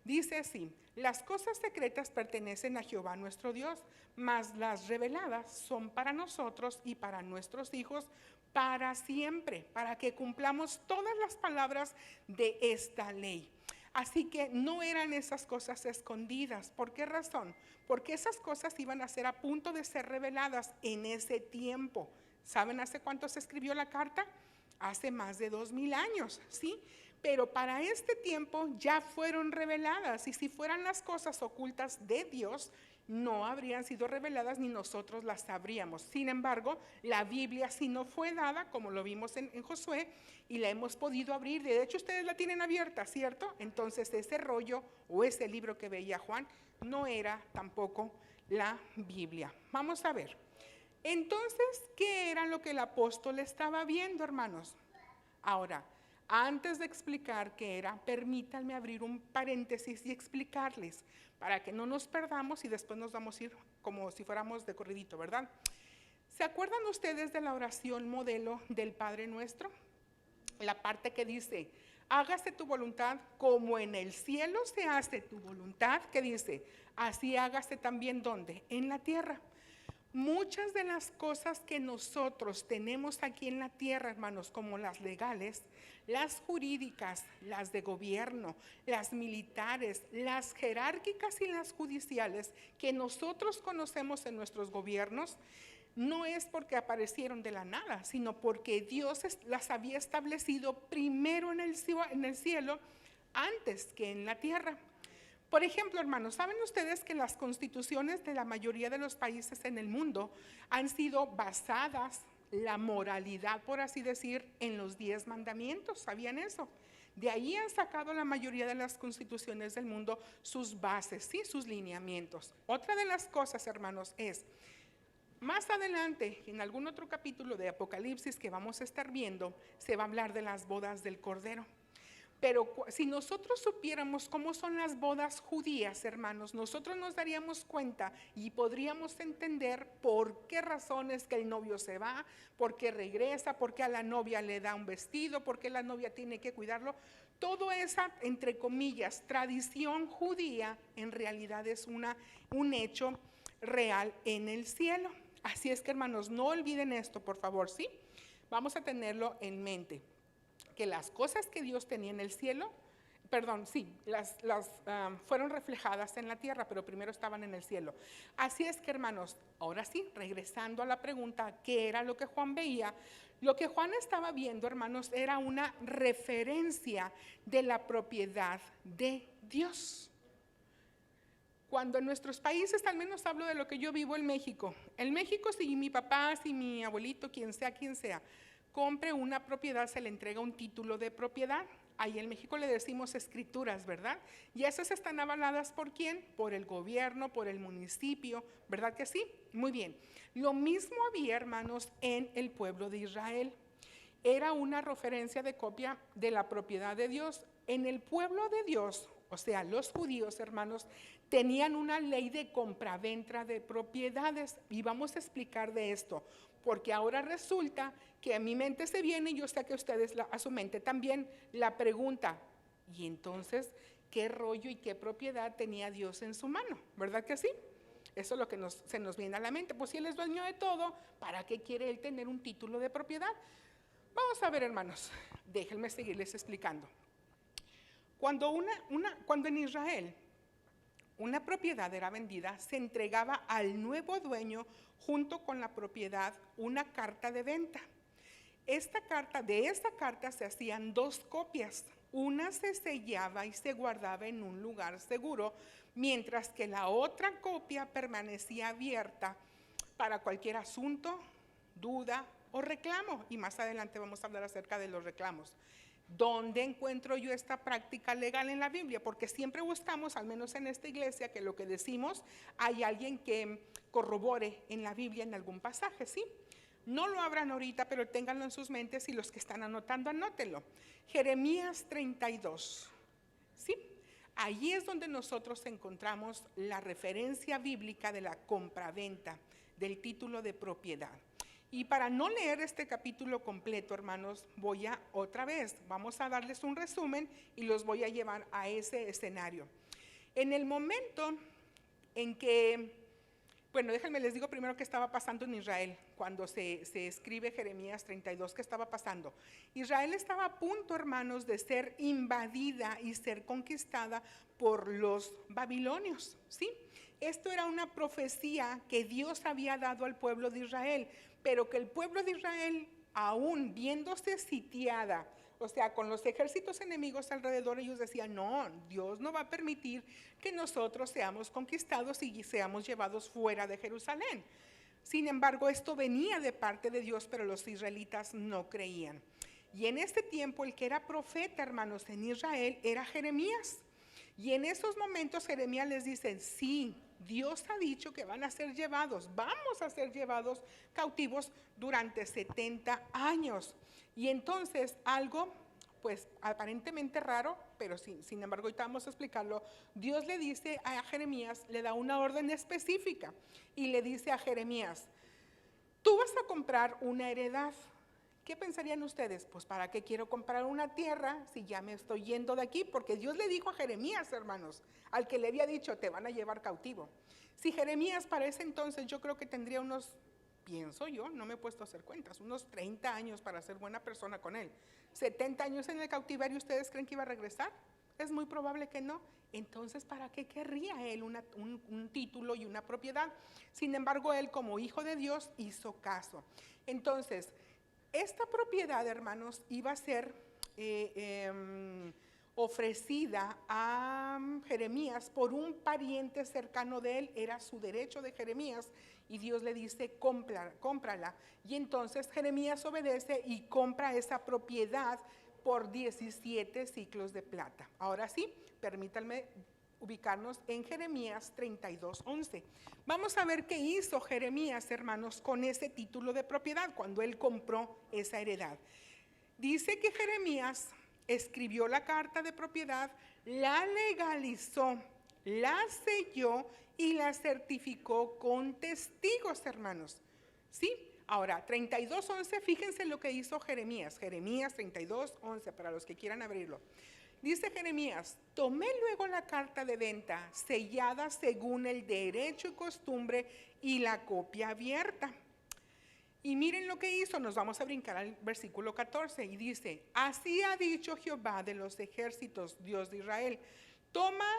Dice así, las cosas secretas pertenecen a Jehová nuestro Dios, mas las reveladas son para nosotros y para nuestros hijos para siempre, para que cumplamos todas las palabras de esta ley. Así que no eran esas cosas escondidas. ¿Por qué razón? Porque esas cosas iban a ser a punto de ser reveladas en ese tiempo. ¿Saben hace cuánto se escribió la carta? Hace más de 2000 años, ¿sí? Pero para este tiempo ya fueron reveladas, y si fueran las cosas ocultas de Dios, no habrían sido reveladas ni nosotros las sabríamos. Sin embargo, la Biblia sí no fue dada, como lo vimos en Josué, y la hemos podido abrir. De hecho, ustedes la tienen abierta, ¿cierto? Entonces, ese rollo o ese libro que veía Juan no era tampoco la Biblia. Vamos a ver. Entonces, ¿qué era lo que el apóstol estaba viendo, hermanos? Ahora, antes de explicar qué era, permítanme abrir un paréntesis y explicarles, para que no nos perdamos y después nos vamos a ir como si fuéramos de corridito, ¿verdad? ¿Se acuerdan ustedes de la oración modelo del Padre Nuestro? La parte que dice, hágase tu voluntad como en el cielo se hace tu voluntad, que dice, así hágase también ¿dónde? En la tierra. Muchas de las cosas que nosotros tenemos aquí en la tierra, hermanos, como las legales, las jurídicas, las de gobierno, las militares, las jerárquicas y las judiciales que nosotros conocemos en nuestros gobiernos, no es porque aparecieron de la nada, sino porque Dios las había establecido primero en el cielo antes que en la tierra. Por ejemplo, hermanos, ¿saben ustedes que las constituciones de la mayoría de los países en el mundo han sido basadas, la moralidad, por así decir, en los 10 mandamientos? ¿Sabían eso? De ahí han sacado la mayoría de las constituciones del mundo sus bases, ¿sí? Sus lineamientos. Otra de las cosas, hermanos, es, más adelante, en algún otro capítulo de Apocalipsis que vamos a estar viendo, se va a hablar de las bodas del Cordero. Pero si nosotros supiéramos cómo son las bodas judías, hermanos, nosotros nos daríamos cuenta y podríamos entender por qué razones que el novio se va, por qué regresa, por qué a la novia le da un vestido, por qué la novia tiene que cuidarlo. Todo esa, entre comillas, tradición judía, en realidad es un hecho real en el cielo. Así es que, hermanos, no olviden esto, por favor, ¿sí? Vamos a tenerlo en mente. Que las cosas que Dios tenía en el cielo, fueron reflejadas en la tierra, pero primero estaban en el cielo. Así es que, hermanos, ahora sí, regresando a la pregunta, ¿qué era lo que Juan veía? Lo que Juan estaba viendo, hermanos, era una referencia de la propiedad de Dios. Cuando en nuestros países, al menos hablo de lo que yo vivo en México, si mi papá, si mi abuelito, quien sea, compre una propiedad, se le entrega un título de propiedad. Ahí en México le decimos escrituras, ¿verdad? Y esas están avaladas ¿por quién? Por el gobierno, por el municipio, ¿verdad que sí? Muy bien. Lo mismo había, hermanos, en el pueblo de Israel. Era una referencia de copia de la propiedad de Dios. En el pueblo de Dios, o sea, los judíos, hermanos, tenían una ley de compraventa de propiedades. Y vamos a explicar de esto, porque ahora resulta que a mi mente se viene, y yo sé que ustedes a su mente también, la pregunta, ¿y entonces qué rollo y qué propiedad tenía Dios en su mano? ¿Verdad que sí? Eso es lo que se nos viene a la mente. Pues si Él es dueño de todo, ¿para qué quiere Él tener un título de propiedad? Vamos a ver, hermanos, déjenme seguirles explicando. Cuando en Israel una propiedad era vendida, se entregaba al nuevo dueño junto con la propiedad una carta de venta. De esta carta se hacían 2 copias. Una se sellaba y se guardaba en un lugar seguro, mientras que la otra copia permanecía abierta para cualquier asunto, duda o reclamo. Y más adelante vamos a hablar acerca de los reclamos. ¿Dónde encuentro yo esta práctica legal en la Biblia? Porque siempre buscamos, al menos en esta iglesia, que lo que decimos hay alguien que corrobore en la Biblia en algún pasaje, ¿sí? No lo abran ahorita, pero ténganlo en sus mentes, y los que están anotando, anótenlo. Jeremías 32, ¿sí? Allí es donde nosotros encontramos la referencia bíblica de la compraventa, del título de propiedad. Y para no leer este capítulo completo, hermanos, vamos a darles un resumen y los voy a llevar a ese escenario. En el momento en que Bueno, déjenme les digo primero qué estaba pasando en Israel cuando se escribe Jeremías 32, qué estaba pasando. Israel estaba a punto, hermanos, de ser invadida y ser conquistada por los babilonios, ¿sí? Esto era una profecía que Dios había dado al pueblo de Israel, pero que el pueblo de Israel, aún viéndose sitiada, o sea, con los ejércitos enemigos alrededor, ellos decían, no, Dios no va a permitir que nosotros seamos conquistados y seamos llevados fuera de Jerusalén. Sin embargo, esto venía de parte de Dios, pero los israelitas no creían. Y en este tiempo, el que era profeta, hermanos, en Israel, era Jeremías. Y en esos momentos Jeremías les dice, sí, Dios ha dicho que van a ser llevados, vamos a ser llevados cautivos durante 70 años. Y entonces algo, pues aparentemente raro, pero sin embargo ahorita vamos a explicarlo. Dios le dice a Jeremías, le da una orden específica y le dice a Jeremías, tú vas a comprar una heredad. ¿Qué pensarían ustedes? Pues ¿para qué quiero comprar una tierra si ya me estoy yendo de aquí? Porque Dios le dijo a Jeremías, hermanos, al que le había dicho, te van a llevar cautivo. Si Jeremías para ese entonces yo creo que tendría unos, pienso yo, no me he puesto a hacer cuentas, unos 30 años para ser buena persona con él. 70 años en el cautiverio, ¿ustedes creen que iba a regresar? Es muy probable que no. Entonces, ¿para qué querría él un título y una propiedad? Sin embargo, él como hijo de Dios hizo caso. Entonces, esta propiedad, hermanos, iba a ser ofrecida a Jeremías por un pariente cercano de él, era su derecho de Jeremías, y Dios le dice, cómprala. Y entonces Jeremías obedece y compra esa propiedad por 17 ciclos de plata. Ahora sí, permítanme ubicarnos en Jeremías 32:11. Vamos a ver qué hizo Jeremías, hermanos, con ese título de propiedad cuando él compró esa heredad. Dice que Jeremías escribió la carta de propiedad, la legalizó, la selló y la certificó con testigos, hermanos. ¿Sí? Ahora, 32:11, fíjense lo que hizo Jeremías. Jeremías 32:11, para los que quieran abrirlo. Dice Jeremías, tomé luego la carta de venta, sellada según el derecho y costumbre, y la copia abierta. Y miren lo que hizo, nos vamos a brincar al versículo 14, y dice, así ha dicho Jehová de los ejércitos, Dios de Israel, toma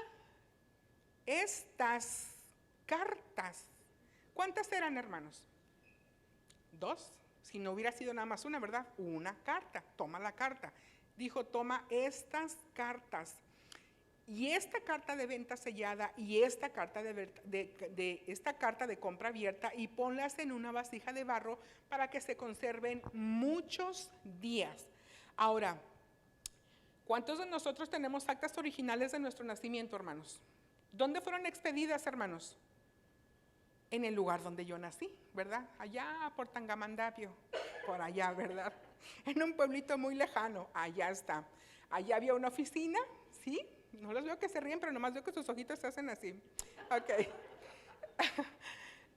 estas cartas. ¿Cuántas eran, hermanos? 2. Si no hubiera sido nada más una, ¿verdad? Una carta, toma la carta. Dijo, toma estas cartas y esta carta de venta sellada y esta carta esta carta de compra abierta y ponlas en una vasija de barro para que se conserven muchos días. Ahora, ¿cuántos de nosotros tenemos actas originales de nuestro nacimiento, hermanos? ¿Dónde fueron expedidas, hermanos? En el lugar donde yo nací, ¿verdad? Allá por Tangamandapio, por allá, ¿verdad? En un pueblito muy lejano, allá está. Allá había una oficina, ¿sí? No los veo que se ríen, pero nomás veo que sus ojitos se hacen así. Ok.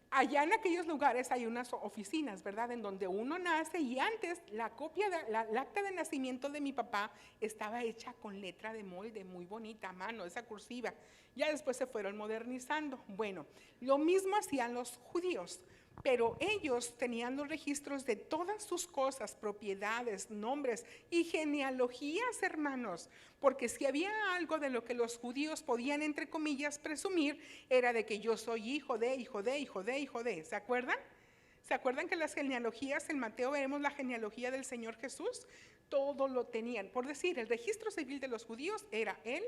Allá en aquellos lugares hay unas oficinas, ¿verdad? En donde uno nace y antes la copia, la acta de nacimiento de mi papá estaba hecha con letra de molde, muy bonita, a mano, esa cursiva. Ya después se fueron modernizando. Bueno, lo mismo hacían los judíos, pero ellos tenían los registros de todas sus cosas, propiedades, nombres y genealogías, hermanos, porque si había algo de lo que los judíos podían, entre comillas, presumir, era de que yo soy hijo de, hijo de, hijo de, hijo de. ¿Se acuerdan? ¿Se acuerdan que las genealogías, en Mateo veremos la genealogía del Señor Jesús? Todo lo tenían. Por decir, el registro civil de los judíos era el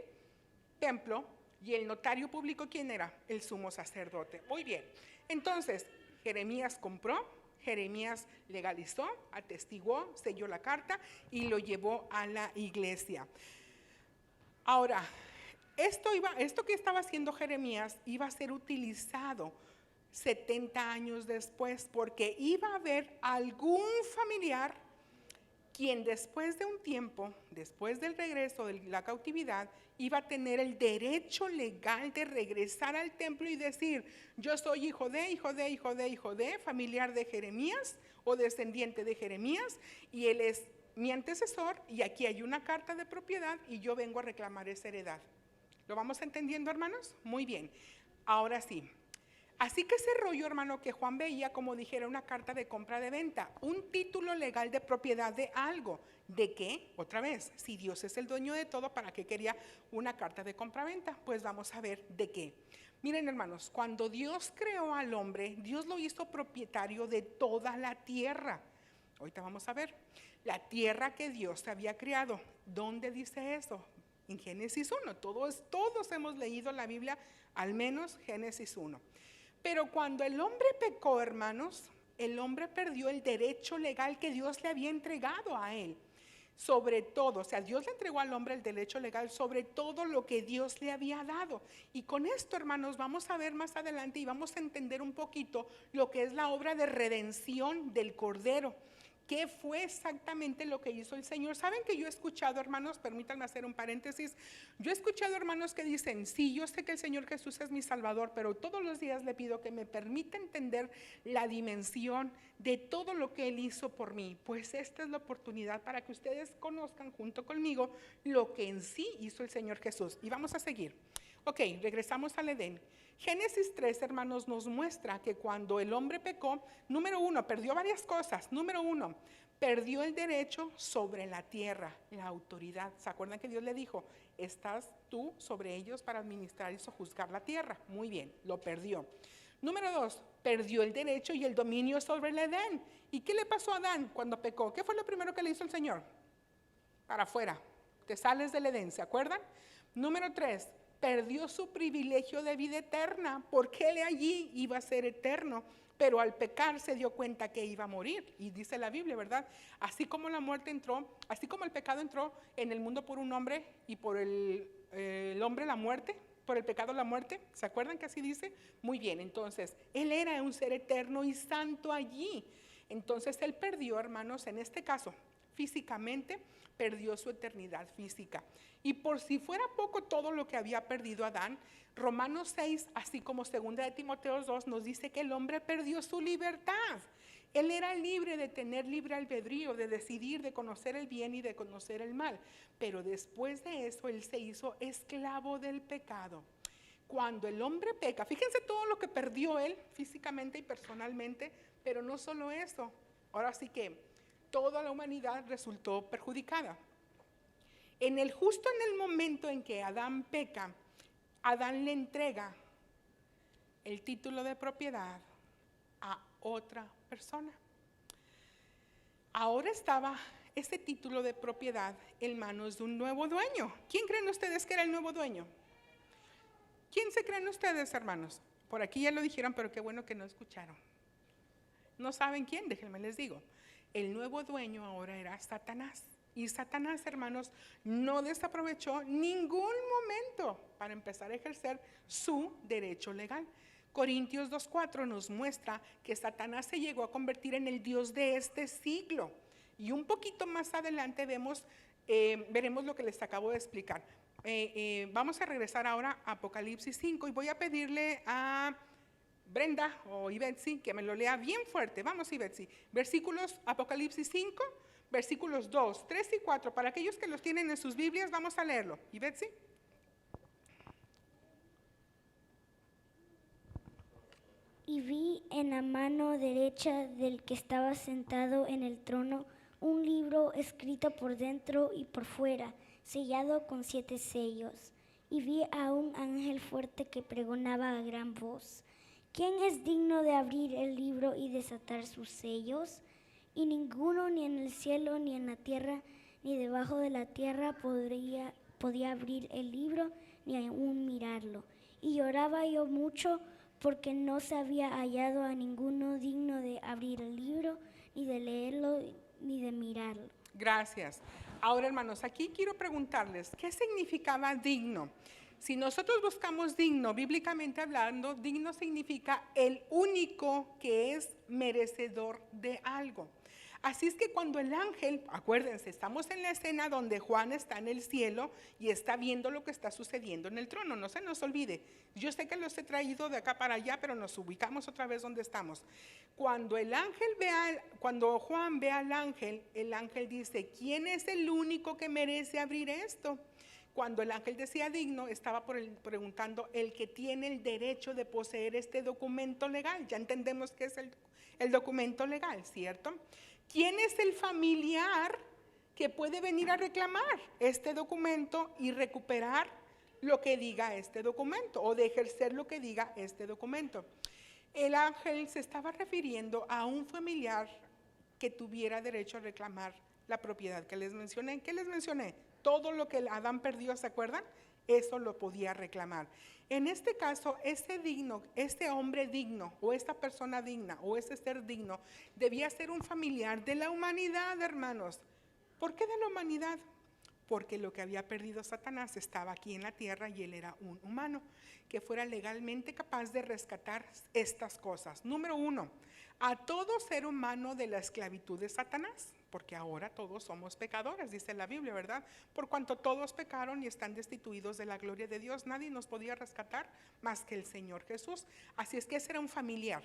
templo y el notario público, ¿quién era? El sumo sacerdote. Muy bien. Entonces, Jeremías compró, Jeremías legalizó, atestiguó, selló la carta y lo llevó a la iglesia. Ahora, esto que estaba haciendo Jeremías iba a ser utilizado 70 años después, porque iba a haber algún familiar quien después de un tiempo, después del regreso de la cautividad, iba a tener el derecho legal de regresar al templo y decir, yo soy hijo de, hijo de, hijo de, hijo de, familiar de Jeremías o descendiente de Jeremías, y él es mi antecesor, y aquí hay una carta de propiedad y yo vengo a reclamar esa heredad. ¿Lo vamos entendiendo, hermanos? Muy bien. Ahora sí, Así que ese rollo, hermano, que Juan veía como dijera una carta de compra de venta, un título legal de propiedad de algo. ¿De qué? Otra vez, si Dios es el dueño de todo, ¿para qué quería una carta de compra-venta? Pues vamos a ver de qué. Miren, hermanos, cuando Dios creó al hombre, Dios lo hizo propietario de toda la tierra. Ahorita vamos a ver. La tierra que Dios había creado. ¿Dónde dice eso? En Génesis 1. Todos hemos leído la Biblia, al menos Génesis 1. Pero cuando el hombre pecó, hermanos, el hombre perdió el derecho legal que Dios le había entregado a él. Sobre todo, o sea, Dios le entregó al hombre el derecho legal sobre todo lo que Dios le había dado. Y con esto, hermanos, vamos a ver más adelante y vamos a entender un poquito lo que es la obra de redención del Cordero. ¿Qué fue exactamente lo que hizo el Señor? ¿Saben que yo he escuchado, hermanos, permítanme hacer un paréntesis, yo he escuchado, hermanos, que dicen, sí, yo sé que el Señor Jesús es mi Salvador, pero todos los días le pido que me permita entender la dimensión de todo lo que Él hizo por mí? Pues esta es la oportunidad para que ustedes conozcan junto conmigo lo que en sí hizo el Señor Jesús. Y vamos a seguir. Ok, regresamos al Edén. Génesis 3, hermanos, nos muestra que cuando el hombre pecó, número 1, perdió varias cosas. Número 1, perdió el derecho sobre la tierra, la autoridad. ¿Se acuerdan que Dios le dijo, estás tú sobre ellos para administrar y sojuzgar la tierra? Muy bien, lo perdió. Número 2, perdió el derecho y el dominio sobre el Edén. ¿Y qué le pasó a Adán cuando pecó? ¿Qué fue lo primero que le hizo el Señor? Para afuera, te sales del Edén, ¿se acuerdan? Número 3, perdió su privilegio de vida eterna, porque él allí iba a ser eterno, pero al pecar se dio cuenta que iba a morir. Y dice la Biblia, ¿verdad? Así como la muerte entró, así como el pecado entró en el mundo por un hombre y por el hombre la muerte, por el pecado la muerte, ¿se acuerdan que así dice? Muy bien, entonces, él era un ser eterno y santo allí. Entonces él perdió, hermanos, en este caso, físicamente, perdió su eternidad física. Y por si fuera poco todo lo que había perdido Adán, Romanos 6, así como 2 de Timoteo 2, nos dice que el hombre perdió su libertad. Él era libre de tener libre albedrío, de decidir, de conocer el bien y de conocer el mal. Pero después de eso, él se hizo esclavo del pecado. Cuando el hombre peca, fíjense todo lo que perdió él físicamente y personalmente, pero no solo eso. Ahora sí que toda la humanidad resultó perjudicada. Justo en el momento en que Adán peca, Adán le entrega el título de propiedad a otra persona. Ahora estaba ese título de propiedad en manos de un nuevo dueño. ¿Quién creen ustedes que era el nuevo dueño? ¿Quién se creen ustedes, hermanos? Por aquí ya lo dijeron, pero qué bueno que no escucharon. ¿No saben quién? Déjenme les digo. El nuevo dueño ahora era Satanás. Y Satanás, hermanos, no desaprovechó ningún momento para empezar a ejercer su derecho legal. Corintios 2:4 nos muestra que Satanás se llegó a convertir en el Dios de este siglo. Y un poquito más adelante veremos lo que les acabo de explicar. Vamos a regresar ahora a Apocalipsis 5 y voy a pedirle a Brenda o Ibetsi que me lo lea bien fuerte. Vamos, Ibetsi. Apocalipsis 5, versículos 2, 3 y 4. Para aquellos que los tienen en sus Biblias, vamos a leerlo. Ibetsi. Y vi en la mano derecha del que estaba sentado en el trono un libro escrito por dentro y por fuera, sellado con 7 sellos. Y vi a un ángel fuerte que pregonaba a gran voz: ¿quién es digno de abrir el libro y desatar sus sellos? Y ninguno, ni en el cielo, ni en la tierra, ni debajo de la tierra, podía abrir el libro, ni aún mirarlo. Y lloraba yo mucho, porque no se había hallado a ninguno digno de abrir el libro, ni de leerlo, ni de mirarlo. Gracias. Ahora, hermanos, aquí quiero preguntarles, ¿qué significaba digno? Si nosotros buscamos digno, bíblicamente hablando, digno significa el único que es merecedor de algo. Así es que cuando el ángel, acuérdense, estamos en la escena donde Juan está en el cielo y está viendo lo que está sucediendo en el trono, no se nos olvide. Yo sé que los he traído de acá para allá, pero nos ubicamos otra vez donde estamos. Cuando Juan ve al ángel, el ángel dice: ¿quién es el único que merece abrir esto? cuando el ángel decía digno, estaba preguntando el que tiene el derecho de poseer este documento legal. Ya entendemos qué es el documento legal, ¿cierto? ¿Quién es el familiar que puede venir a reclamar este documento y recuperar lo que diga este documento o de ejercer lo que diga este documento? El ángel se estaba refiriendo a un familiar que tuviera derecho a reclamar la propiedad que les mencioné. ¿Qué les mencioné? Todo lo que Adán perdió, ¿se acuerdan? Eso lo podía reclamar. En este caso, este hombre digno o esta persona digna o ese ser digno debía ser un familiar de la humanidad, hermanos. ¿Por qué de la humanidad? Porque lo que había perdido Satanás estaba aquí en la tierra y él era un humano que fuera legalmente capaz de rescatar estas cosas. Número 1, a todo ser humano de la esclavitud de Satanás, porque ahora todos somos pecadores, dice la Biblia, ¿verdad? Por cuanto todos pecaron y están destituidos de la gloria de Dios, nadie nos podía rescatar más que el Señor Jesús. Así es que ese era un familiar.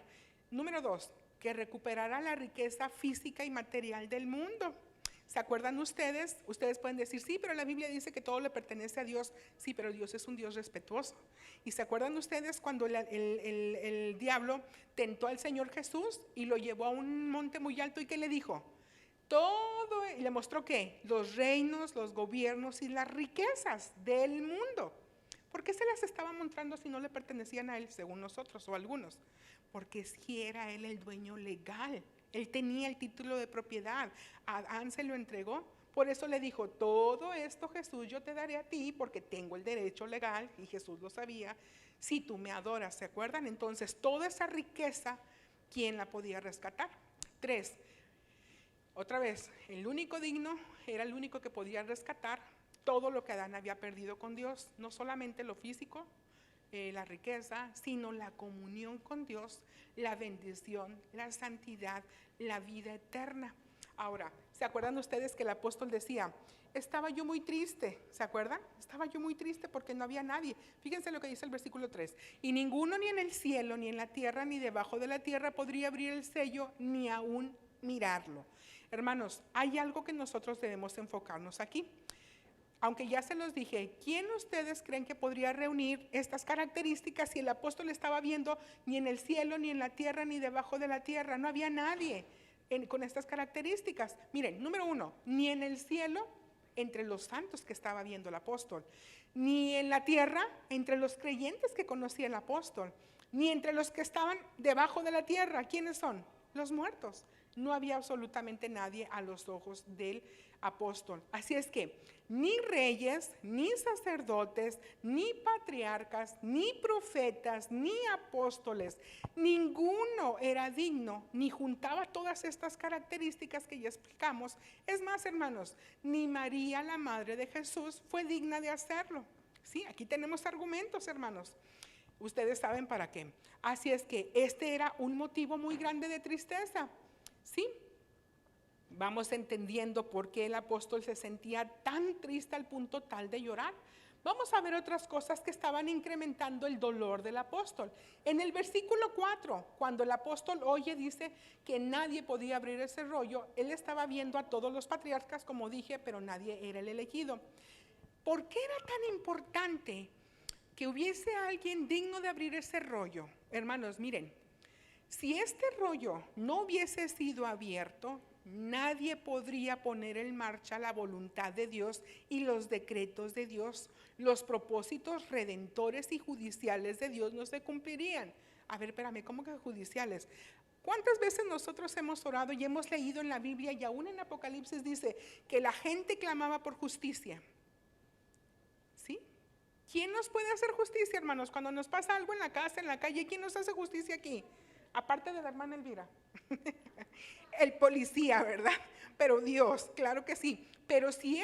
Número 2, que recuperara la riqueza física y material del mundo. ¿Se acuerdan ustedes? Ustedes pueden decir, sí, pero la Biblia dice que todo le pertenece a Dios. Sí, pero Dios es un Dios respetuoso. ¿Y se acuerdan ustedes cuando el diablo tentó al Señor Jesús y lo llevó a un monte muy alto y qué le dijo? Todo, y le mostró ¿qué? Los reinos, los gobiernos y las riquezas del mundo. ¿Por qué se las estaba mostrando si no le pertenecían a él, según nosotros o algunos? Porque si era él el dueño legal. Él tenía el título de propiedad. Adán se lo entregó. Por eso le dijo, todo esto Jesús yo te daré a ti porque tengo el derecho legal, y Jesús lo sabía, si tú me adoras, ¿se acuerdan? Entonces toda esa riqueza, ¿quién la podía rescatar? 3, otra vez, el único digno era el único que podía rescatar todo lo que Adán había perdido con Dios, no solamente lo físico, la riqueza, sino la comunión con Dios, la bendición, la santidad, la vida eterna. Ahora, ¿se acuerdan ustedes que el apóstol decía, estaba yo muy triste? ¿Se acuerdan? Estaba yo muy triste porque no había nadie. Fíjense lo que dice el versículo 3. Y ninguno ni en el cielo, ni en la tierra, ni debajo de la tierra podría abrir el sello, ni aún mirarlo. Hermanos, hay algo que nosotros debemos enfocarnos aquí. Aunque ya se los dije, ¿quién ustedes creen que podría reunir estas características si el apóstol estaba viendo ni en el cielo, ni en la tierra, ni debajo de la tierra? No había nadie con estas características. Miren, número 1, ni en el cielo entre los santos que estaba viendo el apóstol, ni en la tierra entre los creyentes que conocía el apóstol, ni entre los que estaban debajo de la tierra. ¿Quiénes son? Los muertos. No había absolutamente nadie a los ojos del apóstol. Así es que ni reyes, ni sacerdotes, ni patriarcas, ni profetas, ni apóstoles, ninguno era digno, ni juntaba todas estas características que ya explicamos. Es más, hermanos, ni María, la madre de Jesús, fue digna de hacerlo. Sí, aquí tenemos argumentos, hermanos. Ustedes saben para qué. Así es que este era un motivo muy grande de tristeza. Sí, vamos entendiendo por qué el apóstol se sentía tan triste al punto tal de llorar. Vamos a ver otras cosas que estaban incrementando el dolor del apóstol. En el versículo 4, cuando el apóstol dice que nadie podía abrir ese rollo, él estaba viendo a todos los patriarcas, como dije, pero nadie era el elegido. ¿Por qué era tan importante que hubiese alguien digno de abrir ese rollo? Hermanos, miren. Si este rollo no hubiese sido abierto, nadie podría poner en marcha la voluntad de Dios y los decretos de Dios. Los propósitos redentores y judiciales de Dios no se cumplirían. A ver, espérame, ¿cómo que judiciales? ¿Cuántas veces nosotros hemos orado y hemos leído en la Biblia y aún en Apocalipsis dice que la gente clamaba por justicia? ¿Sí? ¿Quién nos puede hacer justicia, hermanos? Cuando nos pasa algo en la casa, en la calle, ¿quién nos hace justicia aquí? Aparte de la hermana Elvira, el policía, ¿verdad? Pero Dios, claro que sí. Pero si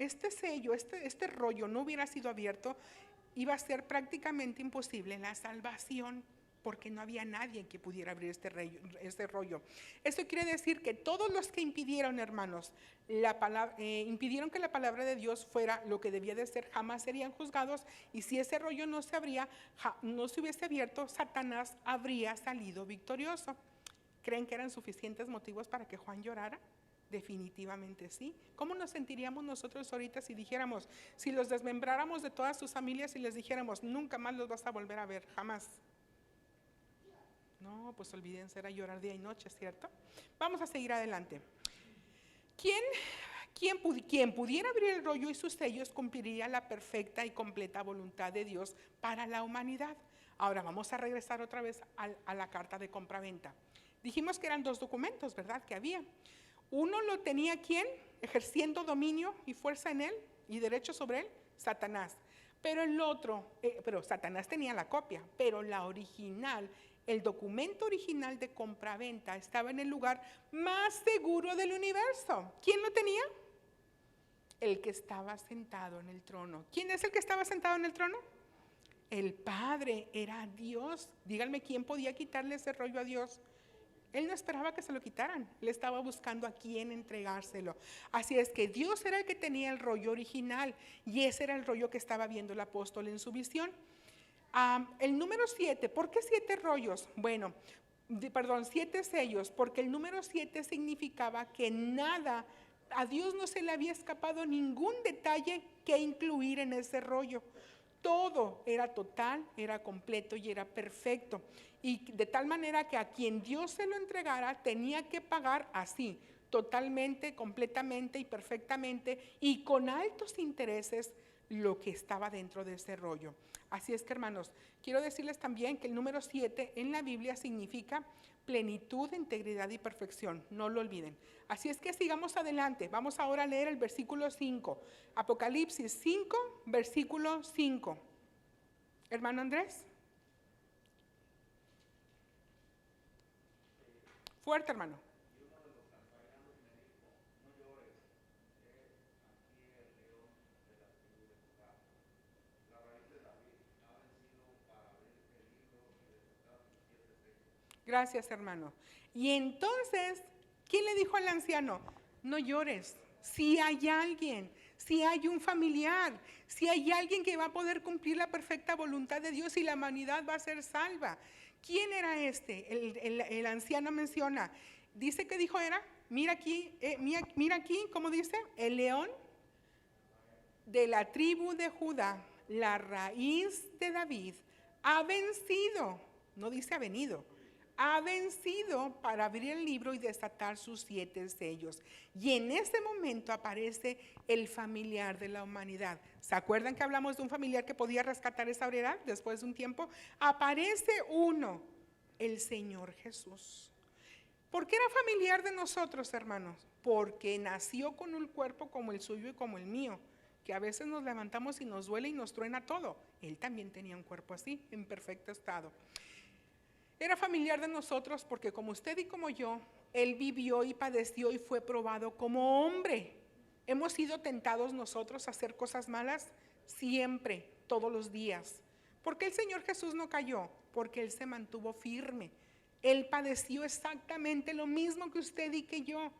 este sello, este rollo no hubiera sido abierto, iba a ser prácticamente imposible la salvación, porque no había nadie que pudiera abrir este rollo. Eso quiere decir que todos los que impidieron, hermanos, impidieron que la palabra de Dios fuera lo que debía de ser, jamás serían juzgados, y si ese rollo no se hubiese abierto, Satanás habría salido victorioso. ¿Creen que eran suficientes motivos para que Juan llorara? Definitivamente sí. ¿Cómo nos sentiríamos nosotros ahorita si dijéramos, si los desmembráramos de todas sus familias y les dijéramos, nunca más los vas a volver a ver, jamás? No, pues olvídense, era llorar día y noche, ¿cierto? Vamos a seguir adelante. Quien pudiera abrir el rollo y sus sellos cumpliría la perfecta y completa voluntad de Dios para la humanidad. Ahora vamos a regresar otra vez a la carta de compraventa. Dijimos que eran 2 documentos, ¿verdad? Que había. Uno lo tenía ¿quién? Ejerciendo dominio y fuerza en él y derecho sobre él, Satanás. Pero el otro, pero Satanás tenía la copia, pero la original, el documento original de compraventa estaba en el lugar más seguro del universo. ¿Quién lo tenía? El que estaba sentado en el trono. ¿Quién es el que estaba sentado en el trono? El Padre, era Dios. Díganme, ¿quién podía quitarle ese rollo a Dios? Él no esperaba que se lo quitaran, él estaba buscando a quién entregárselo. Así es que Dios era el que tenía el rollo original y ese era el rollo que estaba viendo el apóstol en su visión. El número 7, ¿por qué 7 rollos? Bueno, 7 sellos, porque el número 7 significaba que nada, a Dios no se le había escapado ningún detalle que incluir en ese rollo. Todo era total, era completo y era perfecto. Y de tal manera que a quien Dios se lo entregara tenía que pagar así, totalmente, completamente y perfectamente y con altos intereses lo que estaba dentro de ese rollo. Así es que, hermanos, quiero decirles también que el número 7 en la Biblia significa plenitud, integridad y perfección. No lo olviden. Así es que sigamos adelante. Vamos ahora a leer el versículo 5. Apocalipsis 5, versículo 5. Hermano Andrés. Fuerte, hermano. Gracias, hermano. Y entonces, ¿quién le dijo al anciano? No llores. Si hay alguien, si hay un familiar, si hay alguien que va a poder cumplir la perfecta voluntad de Dios y la humanidad va a ser salva. ¿Quién era este? El anciano menciona. Dice que dijo era, mira aquí, ¿cómo dice? El león de la tribu de Judá, la raíz de David, ha vencido, no dice ha venido, ha vencido para abrir el libro y desatar sus 7 sellos. Y en ese momento aparece el familiar de la humanidad. ¿Se acuerdan que hablamos de un familiar que podía rescatar esa heredad después de un tiempo? Aparece uno, el Señor Jesús. ¿Por qué era familiar de nosotros, hermanos? Porque nació con un cuerpo como el suyo y como el mío, que a veces nos levantamos y nos duele y nos truena todo. Él también tenía un cuerpo así, en perfecto estado. Era familiar de nosotros porque como usted y como yo, Él vivió y padeció y fue probado como hombre. ¿Hemos sido tentados nosotros a hacer cosas malas? Siempre, todos los días. ¿Por qué el Señor Jesús no cayó? Porque Él se mantuvo firme. Él padeció exactamente lo mismo que usted y que yo.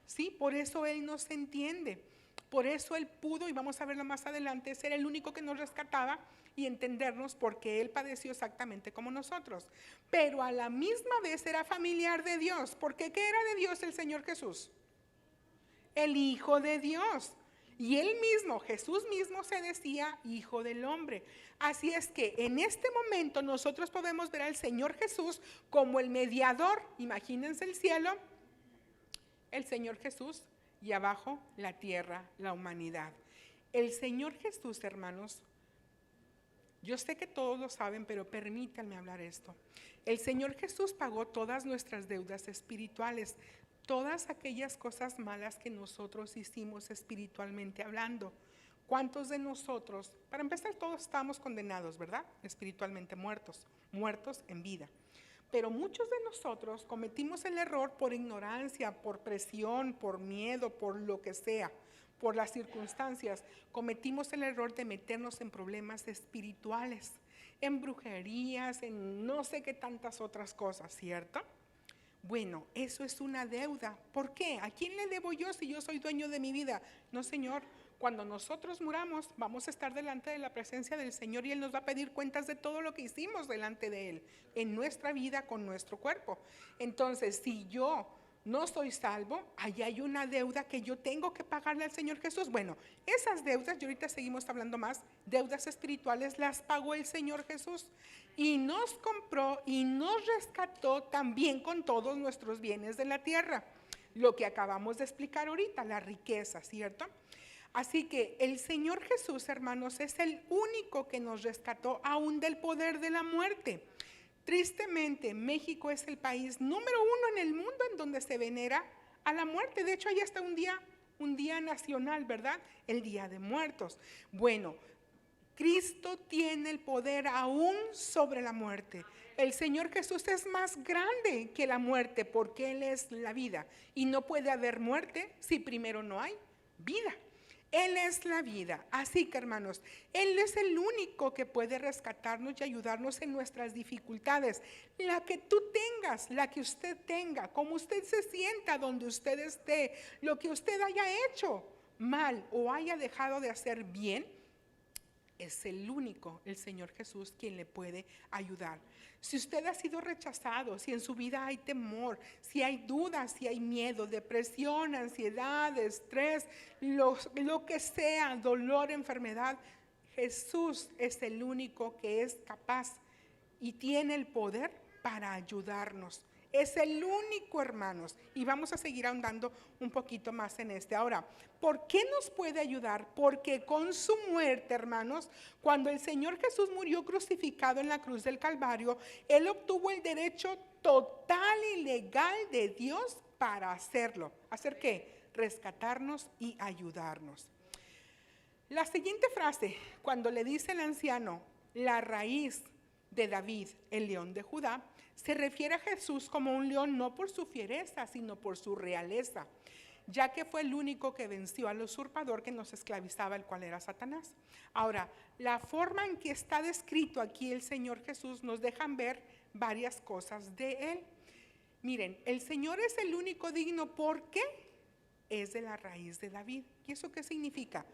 Sí, por eso Él nos entiende. Por eso Él pudo, y vamos a verlo más adelante, ser el único que nos rescataba y entendernos porque Él padeció exactamente como nosotros. Pero a la misma vez era familiar de Dios. ¿Porque qué era de Dios el Señor Jesús? El Hijo de Dios. Y Él mismo, Jesús mismo se decía Hijo del Hombre. Así es que en este momento nosotros podemos ver al Señor Jesús como el mediador. Imagínense el cielo, el Señor Jesús y abajo la tierra, la humanidad. El Señor Jesús, hermanos, yo sé que todos lo saben, pero permítanme hablar esto. El Señor Jesús pagó todas nuestras deudas espirituales, todas aquellas cosas malas que nosotros hicimos espiritualmente hablando. ¿Cuántos de nosotros, para empezar, todos estamos condenados, ¿verdad? Espiritualmente muertos, muertos en vida. Pero muchos de nosotros cometimos el error por ignorancia, por presión, por miedo, por lo que sea, por las circunstancias. Cometimos el error de meternos en problemas espirituales, en brujerías, en no sé qué tantas otras cosas, ¿cierto? Bueno, eso es una deuda. ¿Por qué? ¿A quién le debo yo si yo soy dueño de mi vida? No, Señor. Cuando nosotros muramos, vamos a estar delante de la presencia del Señor y Él nos va a pedir cuentas de todo lo que hicimos delante de Él, en nuestra vida, con nuestro cuerpo. Entonces, si yo no soy salvo, ahí hay una deuda que yo tengo que pagarle al Señor Jesús. Bueno, esas deudas, y ahorita seguimos hablando más, deudas espirituales las pagó el Señor Jesús y nos compró y nos rescató también con todos nuestros bienes de la tierra. Lo que acabamos de explicar ahorita, la riqueza, ¿cierto? Así que el Señor Jesús, hermanos, es el único que nos rescató aún del poder de la muerte. Tristemente, México es el país número 1 en el mundo en donde se venera a la muerte. De hecho, ahí está un día nacional, ¿verdad? El Día de Muertos. Bueno, Cristo tiene el poder aún sobre la muerte. El Señor Jesús es más grande que la muerte porque Él es la vida. Y no puede haber muerte si primero no hay vida. Él es la vida. Así que, hermanos, Él es el único que puede rescatarnos y ayudarnos en nuestras dificultades. La que tú tengas, la que usted tenga, como usted se sienta, donde usted esté, lo que usted haya hecho mal o haya dejado de hacer bien, es el único, el Señor Jesús, quien le puede ayudar. Si usted ha sido rechazado, si en su vida hay temor, si hay dudas, si hay miedo, depresión, ansiedad, estrés, lo que sea, dolor, enfermedad, Jesús es el único que es capaz y tiene el poder para ayudarnos. Es el único, hermanos, y vamos a seguir ahondando un poquito más en este. Ahora, ¿por qué nos puede ayudar? Porque con su muerte, hermanos, cuando el Señor Jesús murió crucificado en la cruz del Calvario, Él obtuvo el derecho total y legal de Dios para hacerlo. ¿Hacer qué? Rescatarnos y ayudarnos. La siguiente frase, cuando le dice el anciano, la raíz de David, el león de Judá, se refiere a Jesús como un león no por su fiereza, sino por su realeza, ya que fue el único que venció al usurpador que nos esclavizaba, el cual era Satanás. Ahora, la forma en que está descrito aquí el Señor Jesús nos dejan ver varias cosas de Él. Miren, el Señor es el único digno porque es de la raíz de David. ¿Y eso qué significa?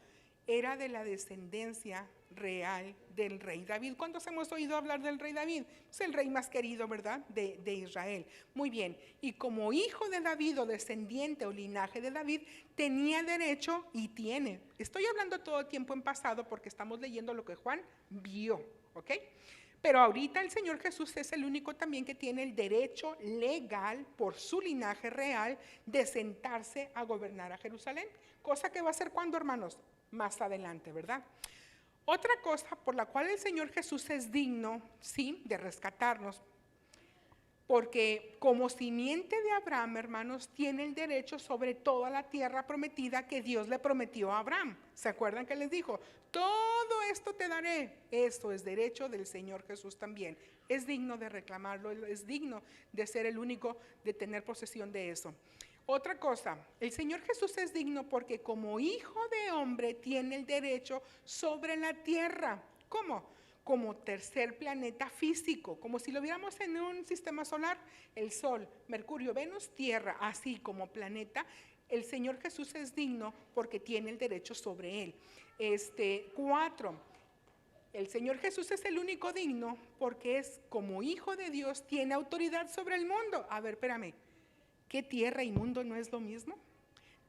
Era de la descendencia real del rey David. ¿Cuántos hemos oído hablar del rey David? Es el rey más querido, ¿verdad? De Israel. Muy bien. Y como hijo de David o descendiente o linaje de David, tenía derecho y tiene. Estoy hablando todo el tiempo en pasado porque estamos leyendo lo que Juan vio, ¿ok? Pero ahorita el Señor Jesús es el único también que tiene el derecho legal por su linaje real de sentarse a gobernar a Jerusalén. Cosa que va a ser cuando, hermanos, más adelante, ¿verdad? Otra cosa por la cual el Señor Jesús es digno, sí, de rescatarnos, porque como simiente de Abraham, hermanos, tiene el derecho sobre toda la tierra prometida que Dios le prometió a Abraham. ¿Se acuerdan que les dijo? Todo esto te daré. Esto es derecho del Señor Jesús también. Es digno de reclamarlo, es digno de ser el único de tener posesión de eso. Otra cosa, el Señor Jesús es digno porque como hijo de hombre tiene el derecho sobre la tierra. ¿Cómo? Como tercer planeta físico, como si lo viéramos en un sistema solar, el Sol, Mercurio, Venus, Tierra, así como planeta. El Señor Jesús es digno porque tiene el derecho sobre él. 4. El Señor Jesús es el único digno porque es como hijo de Dios, tiene autoridad sobre el mundo. A ver, espérame. ¿Qué tierra y mundo no es lo mismo?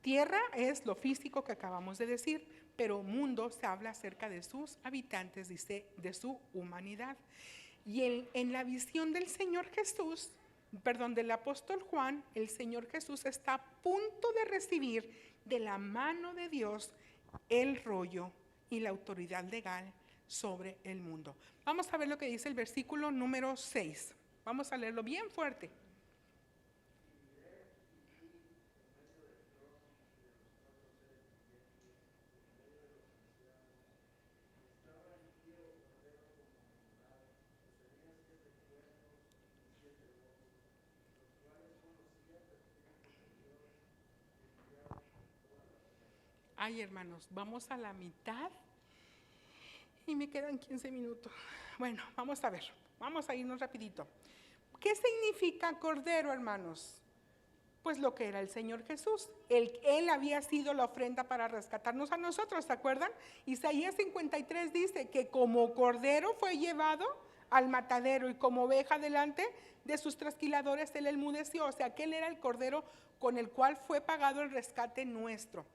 Tierra es lo físico que acabamos de decir, pero mundo se habla acerca de sus habitantes, dice, de su humanidad. Y en la visión del Señor Jesús, del apóstol Juan, el Señor Jesús está a punto de recibir de la mano de Dios el rollo y la autoridad legal sobre el mundo. Vamos a ver lo que dice el versículo número 6. Vamos a leerlo bien fuerte. Ay, hermanos, vamos a la mitad y me quedan 15 minutos. Bueno, vamos a ver, vamos a irnos rapidito. ¿Qué significa cordero, hermanos? Pues lo que era el Señor Jesús. Él había sido la ofrenda para rescatarnos a nosotros, ¿se acuerdan? Isaías 53 dice que como cordero fue llevado al matadero y como oveja delante de sus trasquiladores él enmudeció. O sea, que él era el cordero con el cual fue pagado el rescate nuestro.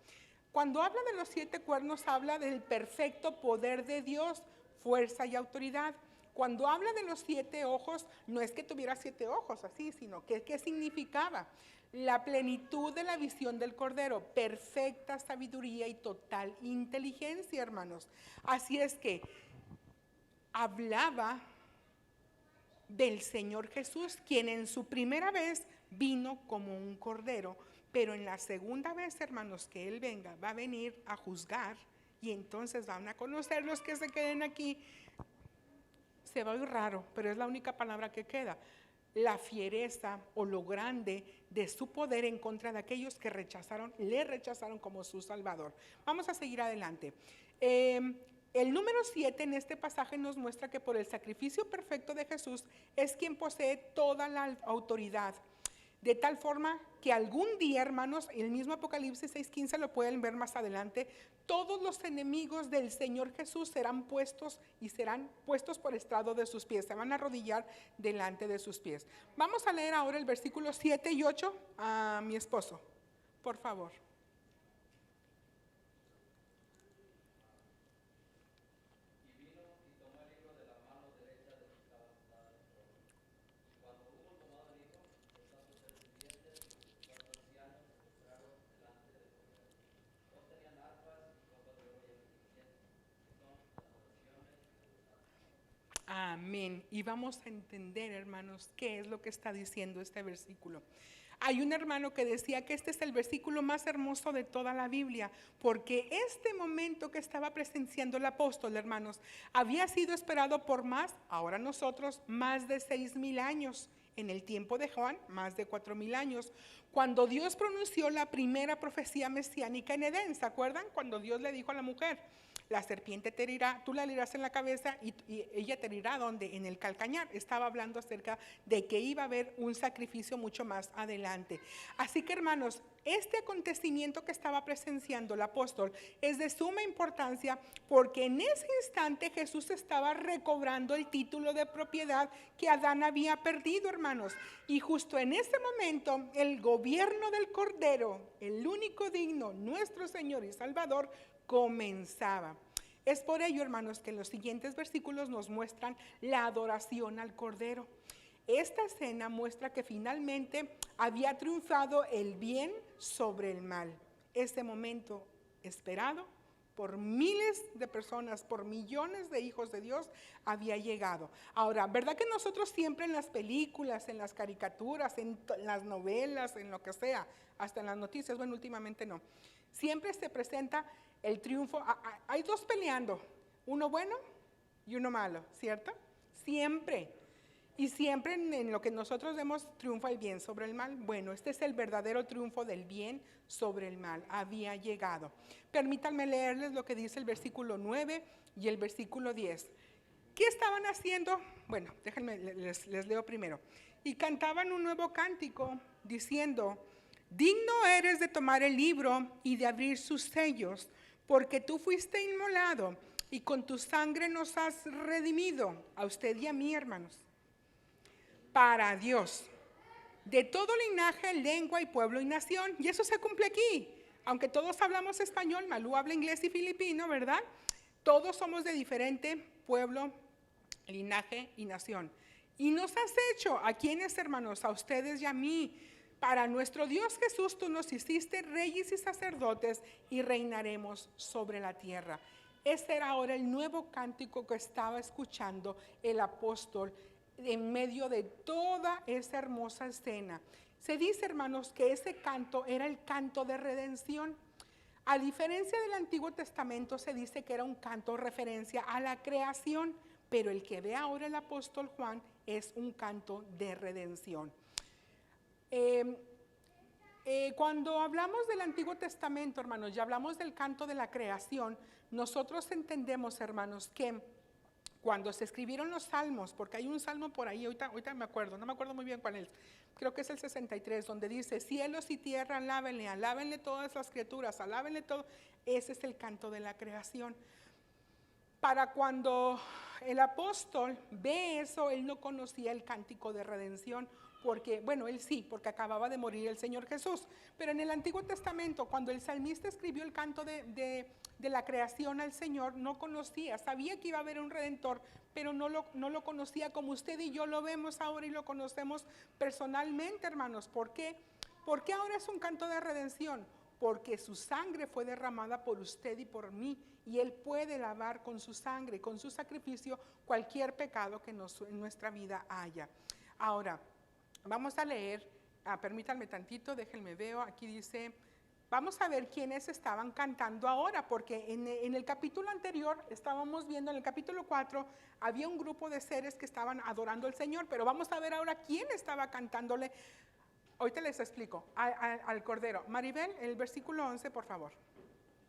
Cuando habla de los 7 cuernos, habla del perfecto poder de Dios, fuerza y autoridad. Cuando habla de los 7 ojos, no es que tuviera 7 ojos así, sino que ¿qué significaba? La plenitud de la visión del Cordero, perfecta sabiduría y total inteligencia, hermanos. Así es que hablaba del Señor Jesús, quien en su primera vez vino como un cordero, pero en la segunda vez, hermanos, que Él venga, va a venir a juzgar, y entonces van a conocer los que se queden aquí. Se va a oír raro, pero es la única palabra que queda. La fiereza o lo grande de su poder en contra de aquellos que le rechazaron como su Salvador. Vamos a seguir adelante. El número 7 en este pasaje nos muestra que por el sacrificio perfecto de Jesús es quien posee toda la autoridad. De tal forma que algún día, hermanos, el mismo Apocalipsis 6:15 lo pueden ver más adelante, todos los enemigos del Señor Jesús serán puestos por estrado de sus pies, se van a arrodillar delante de sus pies. Vamos a leer ahora el versículo 7 y 8 a mi esposo, por favor. Amén. Y vamos a entender, hermanos, qué es lo que está diciendo este versículo. Hay un hermano que decía que este es el versículo más hermoso de toda la Biblia, porque este momento que estaba presenciando el apóstol, hermanos, había sido esperado por ahora nosotros, más de 6,000 años. En el tiempo de Juan, más de 4,000 años, cuando Dios pronunció la primera profecía mesiánica en Edén. ¿Se acuerdan? Cuando Dios le dijo a la mujer: la serpiente te herirá, tú la herirás en la cabeza y ella te herirá ¿dónde? En el calcañar. Estaba hablando acerca de que iba a haber un sacrificio mucho más adelante. Así que, hermanos, este acontecimiento que estaba presenciando el apóstol es de suma importancia, porque en ese instante Jesús estaba recobrando el título de propiedad que Adán había perdido, hermanos. Y justo en ese momento el gobierno del Cordero, el único digno, nuestro Señor y Salvador, comenzaba. Es por ello, hermanos, que en los siguientes versículos nos muestran la adoración al Cordero. Esta escena muestra que finalmente había triunfado el bien sobre el mal. Este momento esperado por miles de personas, por millones de hijos de Dios, había llegado. Ahora, ¿verdad que nosotros siempre en las películas, en las caricaturas, en las novelas, en lo que sea, hasta en las noticias, bueno, últimamente no, siempre se presenta el triunfo? Hay 2 peleando, uno bueno y uno malo, ¿cierto? Siempre. Y siempre en lo que nosotros vemos triunfa el bien sobre el mal. Bueno, este es el verdadero triunfo del bien sobre el mal. Había llegado. Permítanme leerles lo que dice el versículo 9 y el versículo 10. ¿Qué estaban haciendo? Bueno, déjenme, les leo primero. Y cantaban un nuevo cántico diciendo: digno eres de tomar el libro y de abrir sus sellos, porque tú fuiste inmolado y con tu sangre nos has redimido, a usted y a mí, hermanos, para Dios, de todo linaje, lengua y pueblo y nación. Y eso se cumple aquí. Aunque todos hablamos español, Malú habla inglés y filipino, ¿verdad? Todos somos de diferente pueblo, linaje y nación. Y nos has hecho, ¿a quiénes, hermanos? A ustedes y a mí. Para nuestro Dios Jesús tú nos hiciste reyes y sacerdotes y reinaremos sobre la tierra. Ese era ahora el nuevo cántico que estaba escuchando el apóstol en medio de toda esa hermosa escena. Se dice, hermanos, que ese canto era el canto de redención. A diferencia del Antiguo Testamento, se dice que era un canto referencia a la creación, pero el que ve ahora el apóstol Juan es un canto de redención. Cuando hablamos del Antiguo Testamento, hermanos, y hablamos del canto de la creación, nosotros entendemos, hermanos, que cuando se escribieron los salmos, porque hay un salmo por ahí, ahorita me acuerdo, no me acuerdo muy bien cuál es, creo que es el 63, donde dice: cielos y tierra, alábenle, alábenle todas las criaturas, alábenle todo. Ese es el canto de la creación. Para cuando el apóstol ve eso, él no conocía el cántico de redención, porque, bueno, él sí, porque acababa de morir el Señor Jesús. Pero en el Antiguo Testamento, cuando el salmista escribió el canto de la creación al Señor, no conocía, sabía que iba a haber un Redentor, pero no lo conocía como usted y yo lo vemos ahora y lo conocemos personalmente, hermanos. ¿Por qué? Porque ahora es un canto de redención, porque su sangre fue derramada por usted y por mí, y Él puede lavar con su sangre, con su sacrificio, cualquier pecado que en nuestra vida haya. Ahora, vamos a leer, permítanme tantito, déjenme veo, aquí dice, vamos a ver quiénes estaban cantando ahora, porque en el capítulo anterior estábamos viendo, en el capítulo 4, había un grupo de seres que estaban adorando al Señor, pero vamos a ver ahora quién estaba cantándole. Ahorita les explico, al Cordero. Maribel, el versículo 11, por favor.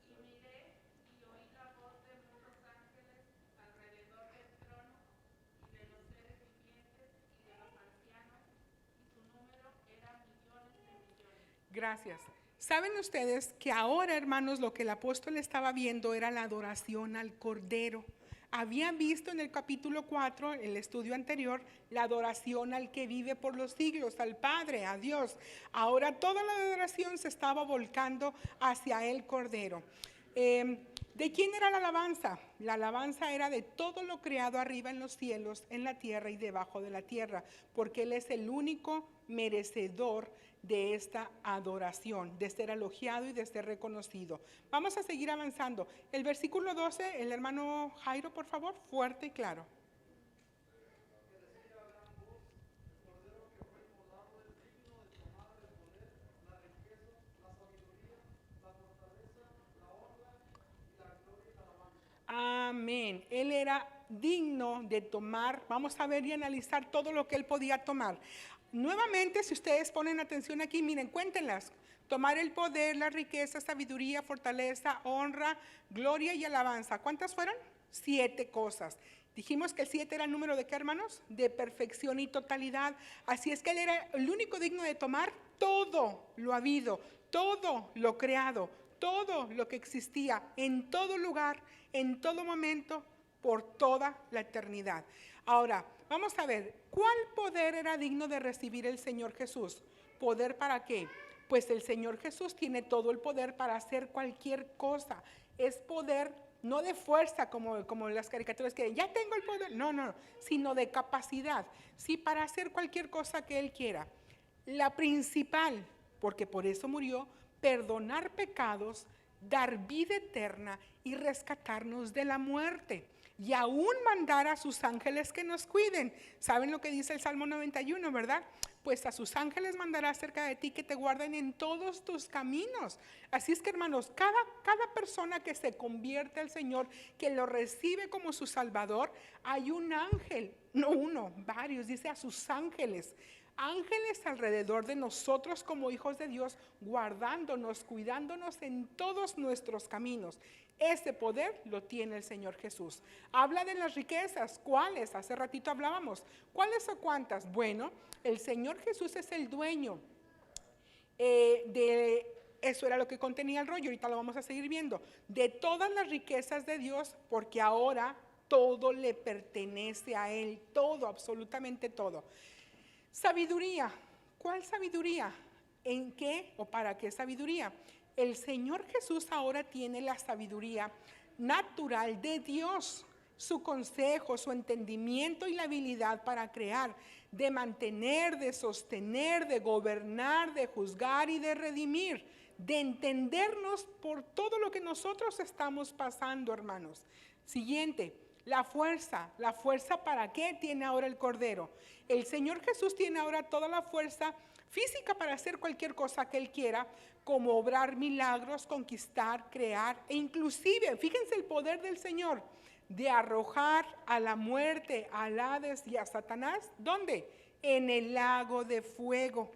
Y miré y oí la voz de muchos ángeles alrededor del trono y de los seres vivientes y de los ancianos, y su número era millones de millones. Gracias. ¿Saben ustedes que ahora, hermanos, lo que el apóstol estaba viendo era la adoración al Cordero? Habían visto en el capítulo 4, en el estudio anterior, la adoración al que vive por los siglos, al Padre, a Dios. Ahora toda la adoración se estaba volcando hacia el Cordero. ¿De quién era la alabanza? La alabanza era de todo lo creado arriba en los cielos, en la tierra y debajo de la tierra, porque Él es el único merecedor de esta adoración, de ser elogiado y de ser reconocido. Vamos a seguir avanzando. El versículo 12, el hermano Jairo, por favor, fuerte y claro. Amén. Él era digno de tomar, vamos a ver y analizar todo lo que él podía tomar. Nuevamente, si ustedes ponen atención aquí, miren, cuéntenlas. Tomar el poder, la riqueza, sabiduría, fortaleza, honra, gloria y alabanza. ¿Cuántas fueron? 7 cosas. Dijimos que el 7 era el número de qué, hermanos? De perfección y totalidad. Así es que él era el único digno de tomar todo lo habido, todo lo creado, todo lo que existía, en todo lugar, en todo momento, por toda la eternidad. Ahora, vamos a ver, ¿cuál poder era digno de recibir el Señor Jesús? ¿Poder para qué? Pues el Señor Jesús tiene todo el poder para hacer cualquier cosa. Es poder no de fuerza como las caricaturas que ya tengo el poder, no, sino de capacidad, sí, para hacer cualquier cosa que Él quiera. La principal, porque por eso murió, perdonar pecados, dar vida eterna y rescatarnos de la muerte. Y aún mandar a sus ángeles que nos cuiden. ¿Saben lo que dice el Salmo 91, verdad? Pues a sus ángeles mandará cerca de ti que te guarden en todos tus caminos. Así es que, hermanos, cada persona que se convierte al Señor, que lo recibe como su Salvador, hay un ángel, no uno, varios, dice a sus ángeles. Ángeles alrededor de nosotros como hijos de Dios, guardándonos, cuidándonos en todos nuestros caminos. Ese poder lo tiene el Señor Jesús. Habla de las riquezas. ¿Cuáles? Hace ratito hablábamos. ¿Cuáles o cuántas? Bueno, el Señor Jesús es el dueño de eso, era lo que contenía el rollo. Ahorita lo vamos a seguir viendo. De todas las riquezas de Dios, porque ahora todo le pertenece a Él. Todo, absolutamente todo. Sabiduría. ¿Cuál sabiduría? ¿En qué o para qué sabiduría? El Señor Jesús ahora tiene la sabiduría natural de Dios, su consejo, su entendimiento y la habilidad para crear, de mantener, de sostener, de gobernar, de juzgar y de redimir, de entendernos por todo lo que nosotros estamos pasando, hermanos. Siguiente. La fuerza ¿para qué tiene ahora el Cordero? El Señor Jesús tiene ahora toda la fuerza física para hacer cualquier cosa que Él quiera, como obrar milagros, conquistar, crear, e inclusive, fíjense el poder del Señor, de arrojar a la muerte, al Hades y a Satanás, ¿dónde? En el lago de fuego,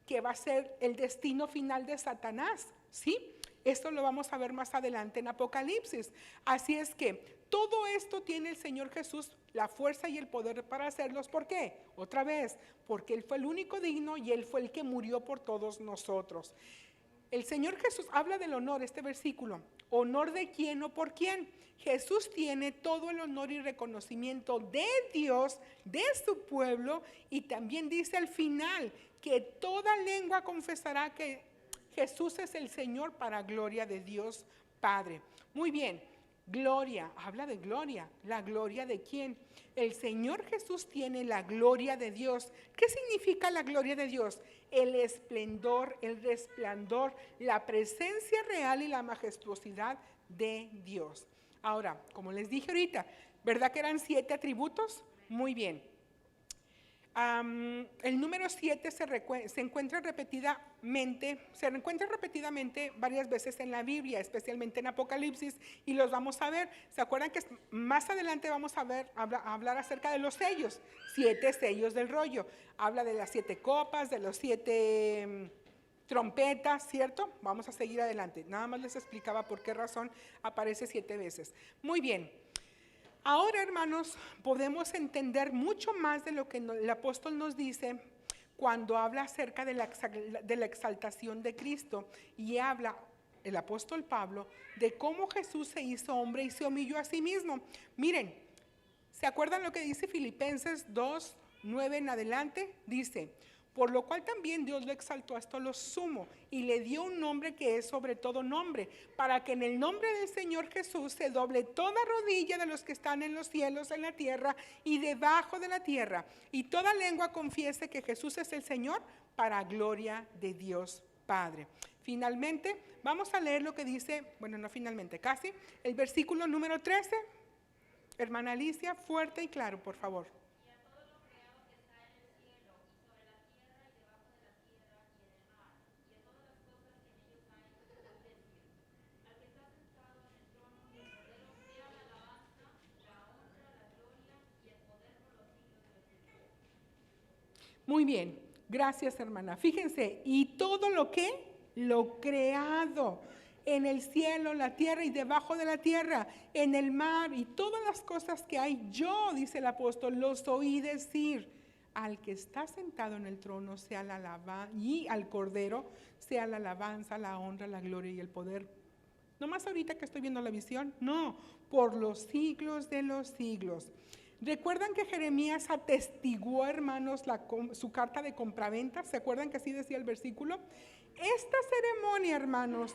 que va a ser el destino final de Satanás, ¿sí? Esto lo vamos a ver más adelante en Apocalipsis. Así es que todo esto tiene el Señor Jesús, la fuerza y el poder para hacerlos. ¿Por qué? Otra vez, porque Él fue el único digno y Él fue el que murió por todos nosotros. El Señor Jesús habla del honor, este versículo. ¿Honor de quién o por quién? Jesús tiene todo el honor y reconocimiento de Dios, de su pueblo, y también dice al final que toda lengua confesará que Jesús es el Señor para gloria de Dios Padre. Muy bien, gloria, habla de gloria. ¿La gloria de quién? El Señor Jesús tiene la gloria de Dios. ¿Qué significa la gloria de Dios? El esplendor, el resplandor, la presencia real y la majestuosidad de Dios. Ahora, como les dije ahorita, ¿verdad que eran 7 atributos? Muy bien. El número 7 se encuentra repetidamente varias veces en la Biblia, especialmente en Apocalipsis, y los vamos a ver. ¿Se acuerdan que más adelante vamos a hablar acerca de los sellos? 7 sellos del rollo. Habla de las 7 copas, de los 7 trompetas, ¿cierto? Vamos a seguir adelante. Nada más les explicaba por qué razón aparece 7 veces. Muy bien. Ahora, hermanos, podemos entender mucho más de lo que el apóstol nos dice cuando habla acerca de la exaltación de Cristo, y habla el apóstol Pablo de cómo Jesús se hizo hombre y se humilló a sí mismo. Miren, ¿se acuerdan lo que dice Filipenses 2:9 en adelante? Dice: por lo cual también Dios lo exaltó hasta lo sumo y le dio un nombre que es sobre todo nombre, para que en el nombre del Señor Jesús se doble toda rodilla de los que están en los cielos, en la tierra y debajo de la tierra, y toda lengua confiese que Jesús es el Señor, para gloria de Dios Padre. Finalmente, vamos a leer lo que dice, bueno, no finalmente, casi, el versículo número 13. Hermana Alicia, fuerte y claro, por favor. Muy bien, gracias hermana. Fíjense, y todo lo creado en el cielo, la tierra y debajo de la tierra, en el mar y todas las cosas que hay, yo, dice el apóstol, los oí decir: al que está sentado en el trono sea la alabanza, y al Cordero sea la alabanza, la honra, la gloria y el poder. No más ahorita que estoy viendo la visión, no, por los siglos de los siglos. ¿Recuerdan que Jeremías atestiguó, hermanos, su carta de compraventa? ¿Se acuerdan que así decía el versículo? Esta ceremonia, hermanos,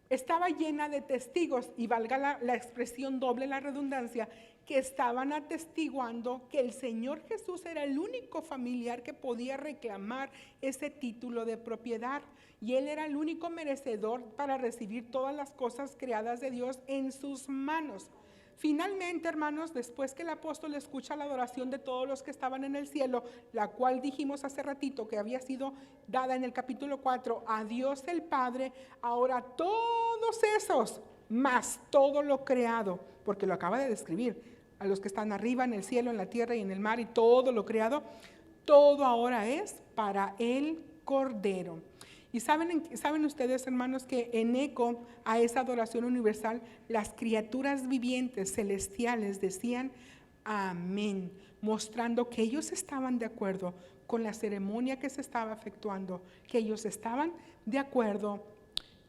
estaba llena de testigos, y valga la expresión doble, la redundancia, que estaban atestiguando que el Señor Jesús era el único familiar que podía reclamar ese título de propiedad, y Él era el único merecedor para recibir todas las cosas creadas de Dios en sus manos. Finalmente, hermanos, después que el apóstol escucha la adoración de todos los que estaban en el cielo, la cual dijimos hace ratito que había sido dada en el capítulo 4 a Dios el Padre, ahora todos esos, más todo lo creado, porque lo acaba de describir, a los que están arriba en el cielo, en la tierra y en el mar, y todo lo creado, todo ahora es para el Cordero. Y saben ustedes, hermanos, que en eco a esa adoración universal, las criaturas vivientes celestiales decían amén, mostrando que ellos estaban de acuerdo con la ceremonia que se estaba efectuando, que ellos estaban de acuerdo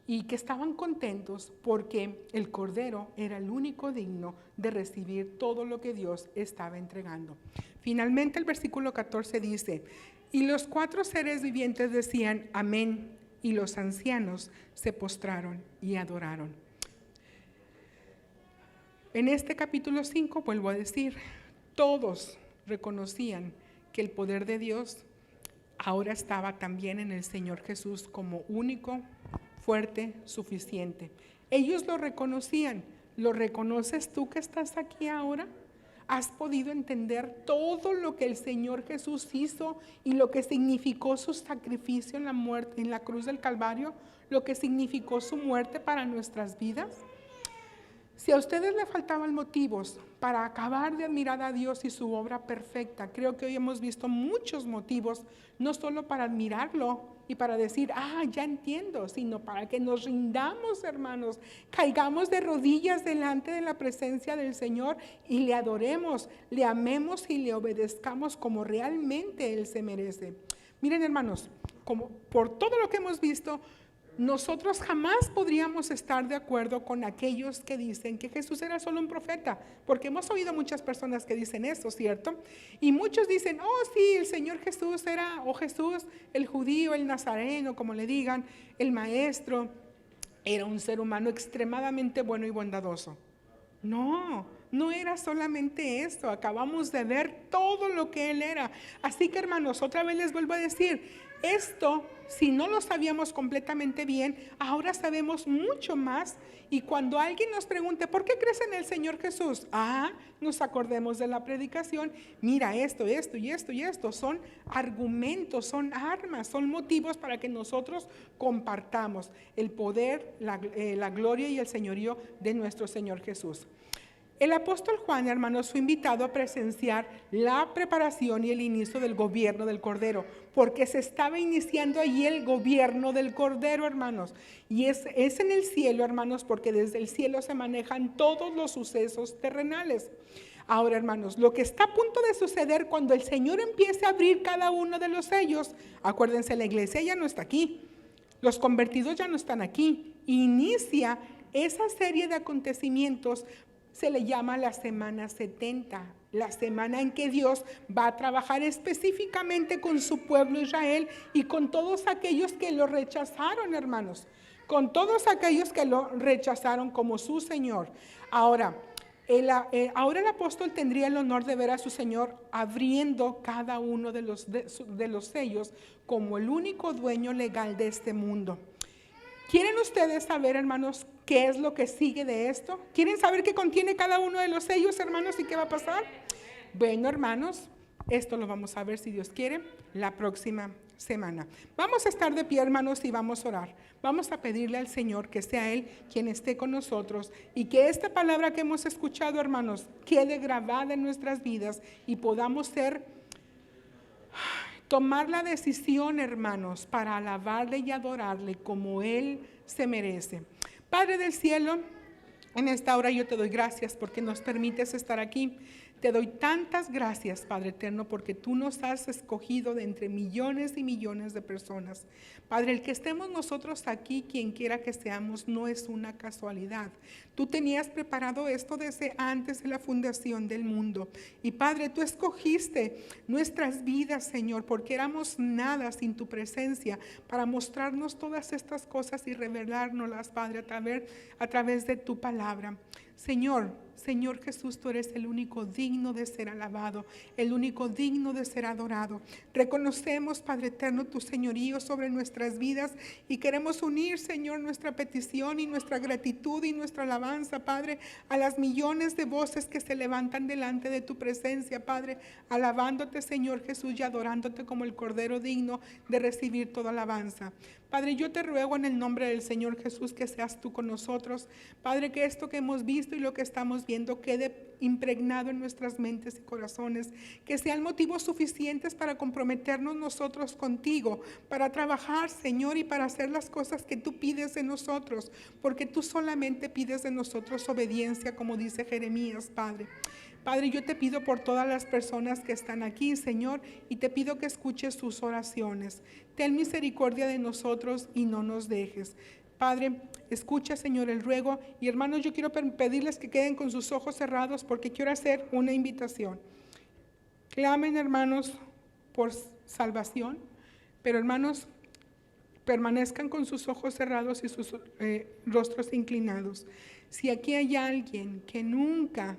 y que estaban contentos porque el Cordero era el único digno de recibir todo lo que Dios estaba entregando. Finalmente el versículo 14 dice: y los 4 seres vivientes decían amén, y los ancianos se postraron y adoraron. En este capítulo 5, vuelvo a decir, todos reconocían que el poder de Dios ahora estaba también en el Señor Jesús como único, fuerte, suficiente. Ellos lo reconocían. ¿Lo reconoces tú que estás aquí ahora? ¿Has podido entender todo lo que el Señor Jesús hizo y lo que significó su sacrificio en la muerte, en la cruz del Calvario? ¿Lo que significó su muerte para nuestras vidas? Si a ustedes le faltaban motivos para acabar de admirar a Dios y su obra perfecta, creo que hoy hemos visto muchos motivos, no solo para admirarlo y para decir, ya entiendo, sino para que nos rindamos, hermanos, caigamos de rodillas delante de la presencia del Señor y le adoremos, le amemos y le obedezcamos como realmente Él se merece. Miren, hermanos, como por todo lo que hemos visto, Nosotros jamás podríamos estar de acuerdo con aquellos que dicen que Jesús era solo un profeta, porque hemos oído muchas personas que dicen eso, ¿cierto? Y muchos dicen, oh sí, el Señor Jesús era, o Jesús, el judío, el nazareno, como le digan, el maestro, era un ser humano extremadamente bueno y bondadoso. No, no era solamente eso, acabamos de ver todo lo que Él era. Así que hermanos, otra vez les vuelvo a decir, esto, si no lo sabíamos completamente bien, ahora sabemos mucho más. Y cuando alguien nos pregunte, ¿por qué crees en el Señor Jesús? Nos acordemos de la predicación. Mira, esto y esto son argumentos, son armas, son motivos para que nosotros compartamos el poder, la gloria y el señorío de nuestro Señor Jesús. El apóstol Juan, hermanos, fue invitado a presenciar la preparación y el inicio del gobierno del Cordero, porque se estaba iniciando allí el gobierno del Cordero, hermanos. Y es en el cielo, hermanos, porque desde el cielo se manejan todos los sucesos terrenales. Ahora, hermanos, lo que está a punto de suceder cuando el Señor empiece a abrir cada uno de los sellos, acuérdense, la iglesia ya no está aquí, los convertidos ya no están aquí, inicia esa serie de acontecimientos. Se le llama la semana 70, la semana en que Dios va a trabajar específicamente con su pueblo Israel y con todos aquellos que lo rechazaron, hermanos, con todos aquellos que lo rechazaron como su Señor. Ahora el apóstol tendría el honor de ver a su Señor abriendo cada uno de los sellos como el único dueño legal de este mundo. ¿Quieren ustedes saber, hermanos, qué es lo que sigue de esto? ¿Quieren saber qué contiene cada uno de los sellos, hermanos, y qué va a pasar? Bueno, hermanos, esto lo vamos a ver, si Dios quiere, la próxima semana. Vamos a estar de pie, hermanos, y vamos a orar. Vamos a pedirle al Señor que sea Él quien esté con nosotros y que esta palabra que hemos escuchado, hermanos, quede grabada en nuestras vidas y podamos tomar la decisión, hermanos, para alabarle y adorarle como Él se merece. Padre del cielo, en esta hora yo te doy gracias porque nos permites estar aquí. Te doy tantas gracias, Padre eterno, porque tú nos has escogido de entre millones y millones de personas. Padre, el que estemos nosotros aquí, quien quiera que seamos, no es una casualidad. Tú tenías preparado esto desde antes de la fundación del mundo. Y Padre, tú escogiste nuestras vidas, Señor, porque éramos nada sin tu presencia, para mostrarnos todas estas cosas y revelárnoslas, Padre, a través de tu palabra. Señor Jesús, tú eres el único digno de ser alabado, el único digno de ser adorado. Reconocemos, Padre eterno, tu señorío sobre nuestras vidas y queremos unir, Señor, nuestra petición y nuestra gratitud y nuestra alabanza, Padre, a las millones de voces que se levantan delante de tu presencia, Padre, alabándote, Señor Jesús, y adorándote como el Cordero digno de recibir toda alabanza. Padre, yo te ruego en el nombre del Señor Jesús que seas tú con nosotros. Padre, que esto que hemos visto y lo que estamos viendo quede impregnado en nuestras mentes y corazones, que sean motivos suficientes para comprometernos nosotros contigo, para trabajar, Señor, y para hacer las cosas que tú pides de nosotros, porque tú solamente pides de nosotros obediencia, como dice Jeremías, Padre. Padre, yo te pido por todas las personas que están aquí, Señor, y te pido que escuches sus oraciones. Ten misericordia de nosotros y no nos dejes. Padre, escucha, Señor, el ruego. Y hermanos, yo quiero pedirles que queden con sus ojos cerrados porque quiero hacer una invitación. Clamen, hermanos, por salvación, pero hermanos, permanezcan con sus ojos cerrados y sus rostros inclinados. Si aquí hay alguien que nunca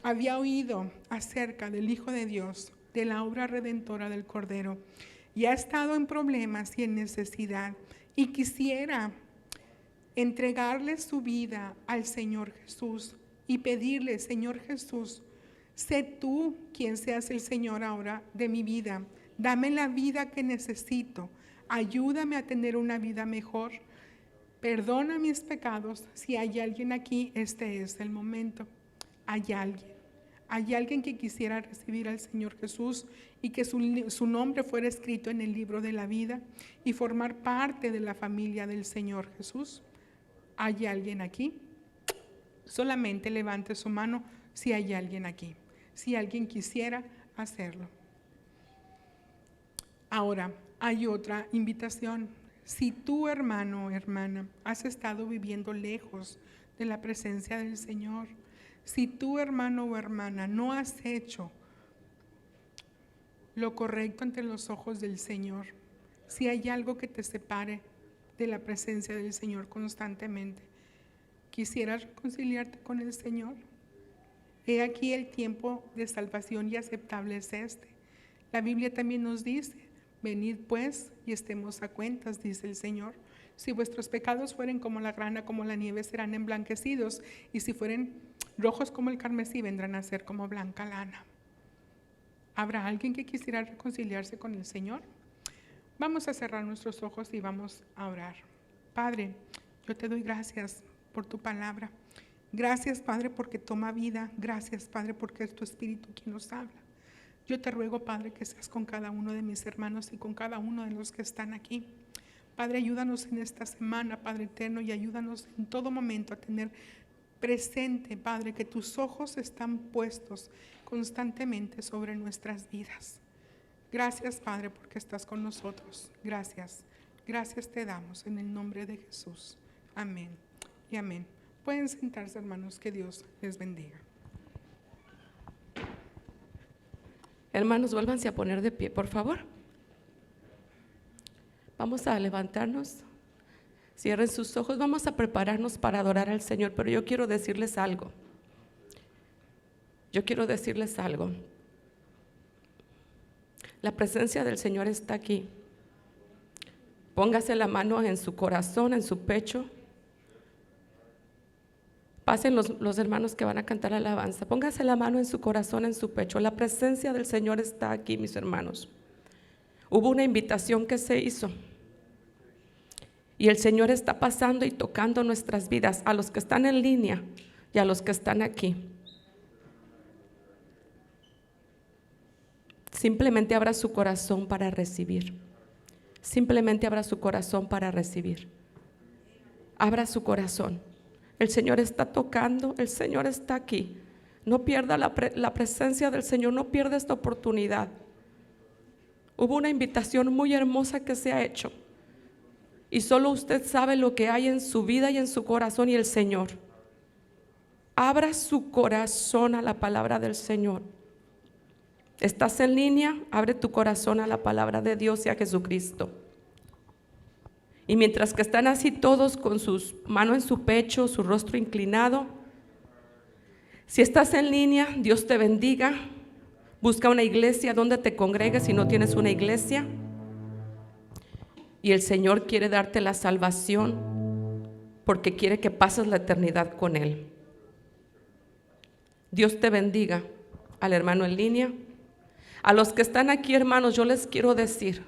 había oído acerca del Hijo de Dios, de la obra redentora del Cordero, y ha estado en problemas y en necesidad, y quisiera entregarle su vida al Señor Jesús y pedirle, Señor Jesús, sé tú quien seas el Señor ahora de mi vida. Dame la vida que necesito. Ayúdame a tener una vida mejor. Perdona mis pecados. Si hay alguien aquí, este es el momento. Hay alguien que quisiera recibir al Señor Jesús y que su nombre fuera escrito en el libro de la vida y formar parte de la familia del Señor Jesús. ¿Hay alguien aquí? Solamente levante su mano si hay alguien aquí, si alguien quisiera hacerlo. Ahora, hay otra invitación. Si tú, hermano o hermana, has estado viviendo lejos de la presencia del Señor, si tú, hermano o hermana, no has hecho lo correcto ante los ojos del Señor, si hay algo que te separe de la presencia del Señor constantemente, ¿quisieras reconciliarte con el Señor? He aquí el tiempo de salvación y aceptable es este. La Biblia también nos dice: venid pues y estemos a cuentas, dice el Señor. Si vuestros pecados fueren como la grana, como la nieve, serán emblanquecidos, y si fueren rojos como el carmesí, vendrán a ser como blanca lana. ¿Habrá alguien que quisiera reconciliarse con el Señor? Vamos a cerrar nuestros ojos y vamos a orar. Padre, yo te doy gracias por tu palabra. Gracias, Padre, porque toma vida. Gracias, Padre, porque es tu Espíritu quien nos habla. Yo te ruego, Padre, que seas con cada uno de mis hermanos y con cada uno de los que están aquí. Padre, ayúdanos en esta semana, Padre eterno, y ayúdanos en todo momento a tener presente, Padre, que tus ojos están puestos constantemente sobre nuestras vidas. Gracias, Padre, porque estás con nosotros. Gracias. Gracias te damos en el nombre de Jesús. Amén y amén. Pueden sentarse, hermanos, que Dios les bendiga. Hermanos, vuélvanse a poner de pie, por favor. Vamos a levantarnos. Cierren sus ojos. Vamos a prepararnos para adorar al Señor. Pero yo quiero decirles algo. La presencia del Señor está aquí. Póngase la mano en su corazón, en su pecho. Pasen los hermanos que van a cantar alabanza. Póngase la mano en su corazón, en su pecho. La presencia del Señor está aquí, mis hermanos. Hubo una invitación que se hizo. Y el Señor está pasando y tocando nuestras vidas, a los que están en línea y a los que están aquí. Simplemente abra su corazón para recibir. Simplemente abra su corazón para recibir. Abra su corazón. El Señor está tocando, el Señor está aquí. No pierda la presencia del Señor, no pierda esta oportunidad. Hubo una invitación muy hermosa que se ha hecho. Y solo usted sabe lo que hay en su vida y en su corazón y el Señor. Abra su corazón a la palabra del Señor. ¿Estás en línea? Abre tu corazón a la palabra de Dios y a Jesucristo. Y mientras que están así todos con sus manos en su pecho, su rostro inclinado, si estás en línea, Dios te bendiga. Busca una iglesia donde te congregues si no tienes una iglesia. Y el Señor quiere darte la salvación porque quiere que pases la eternidad con Él. Dios te bendiga. Al hermano en línea. A los que están aquí, hermanos, yo les quiero decir,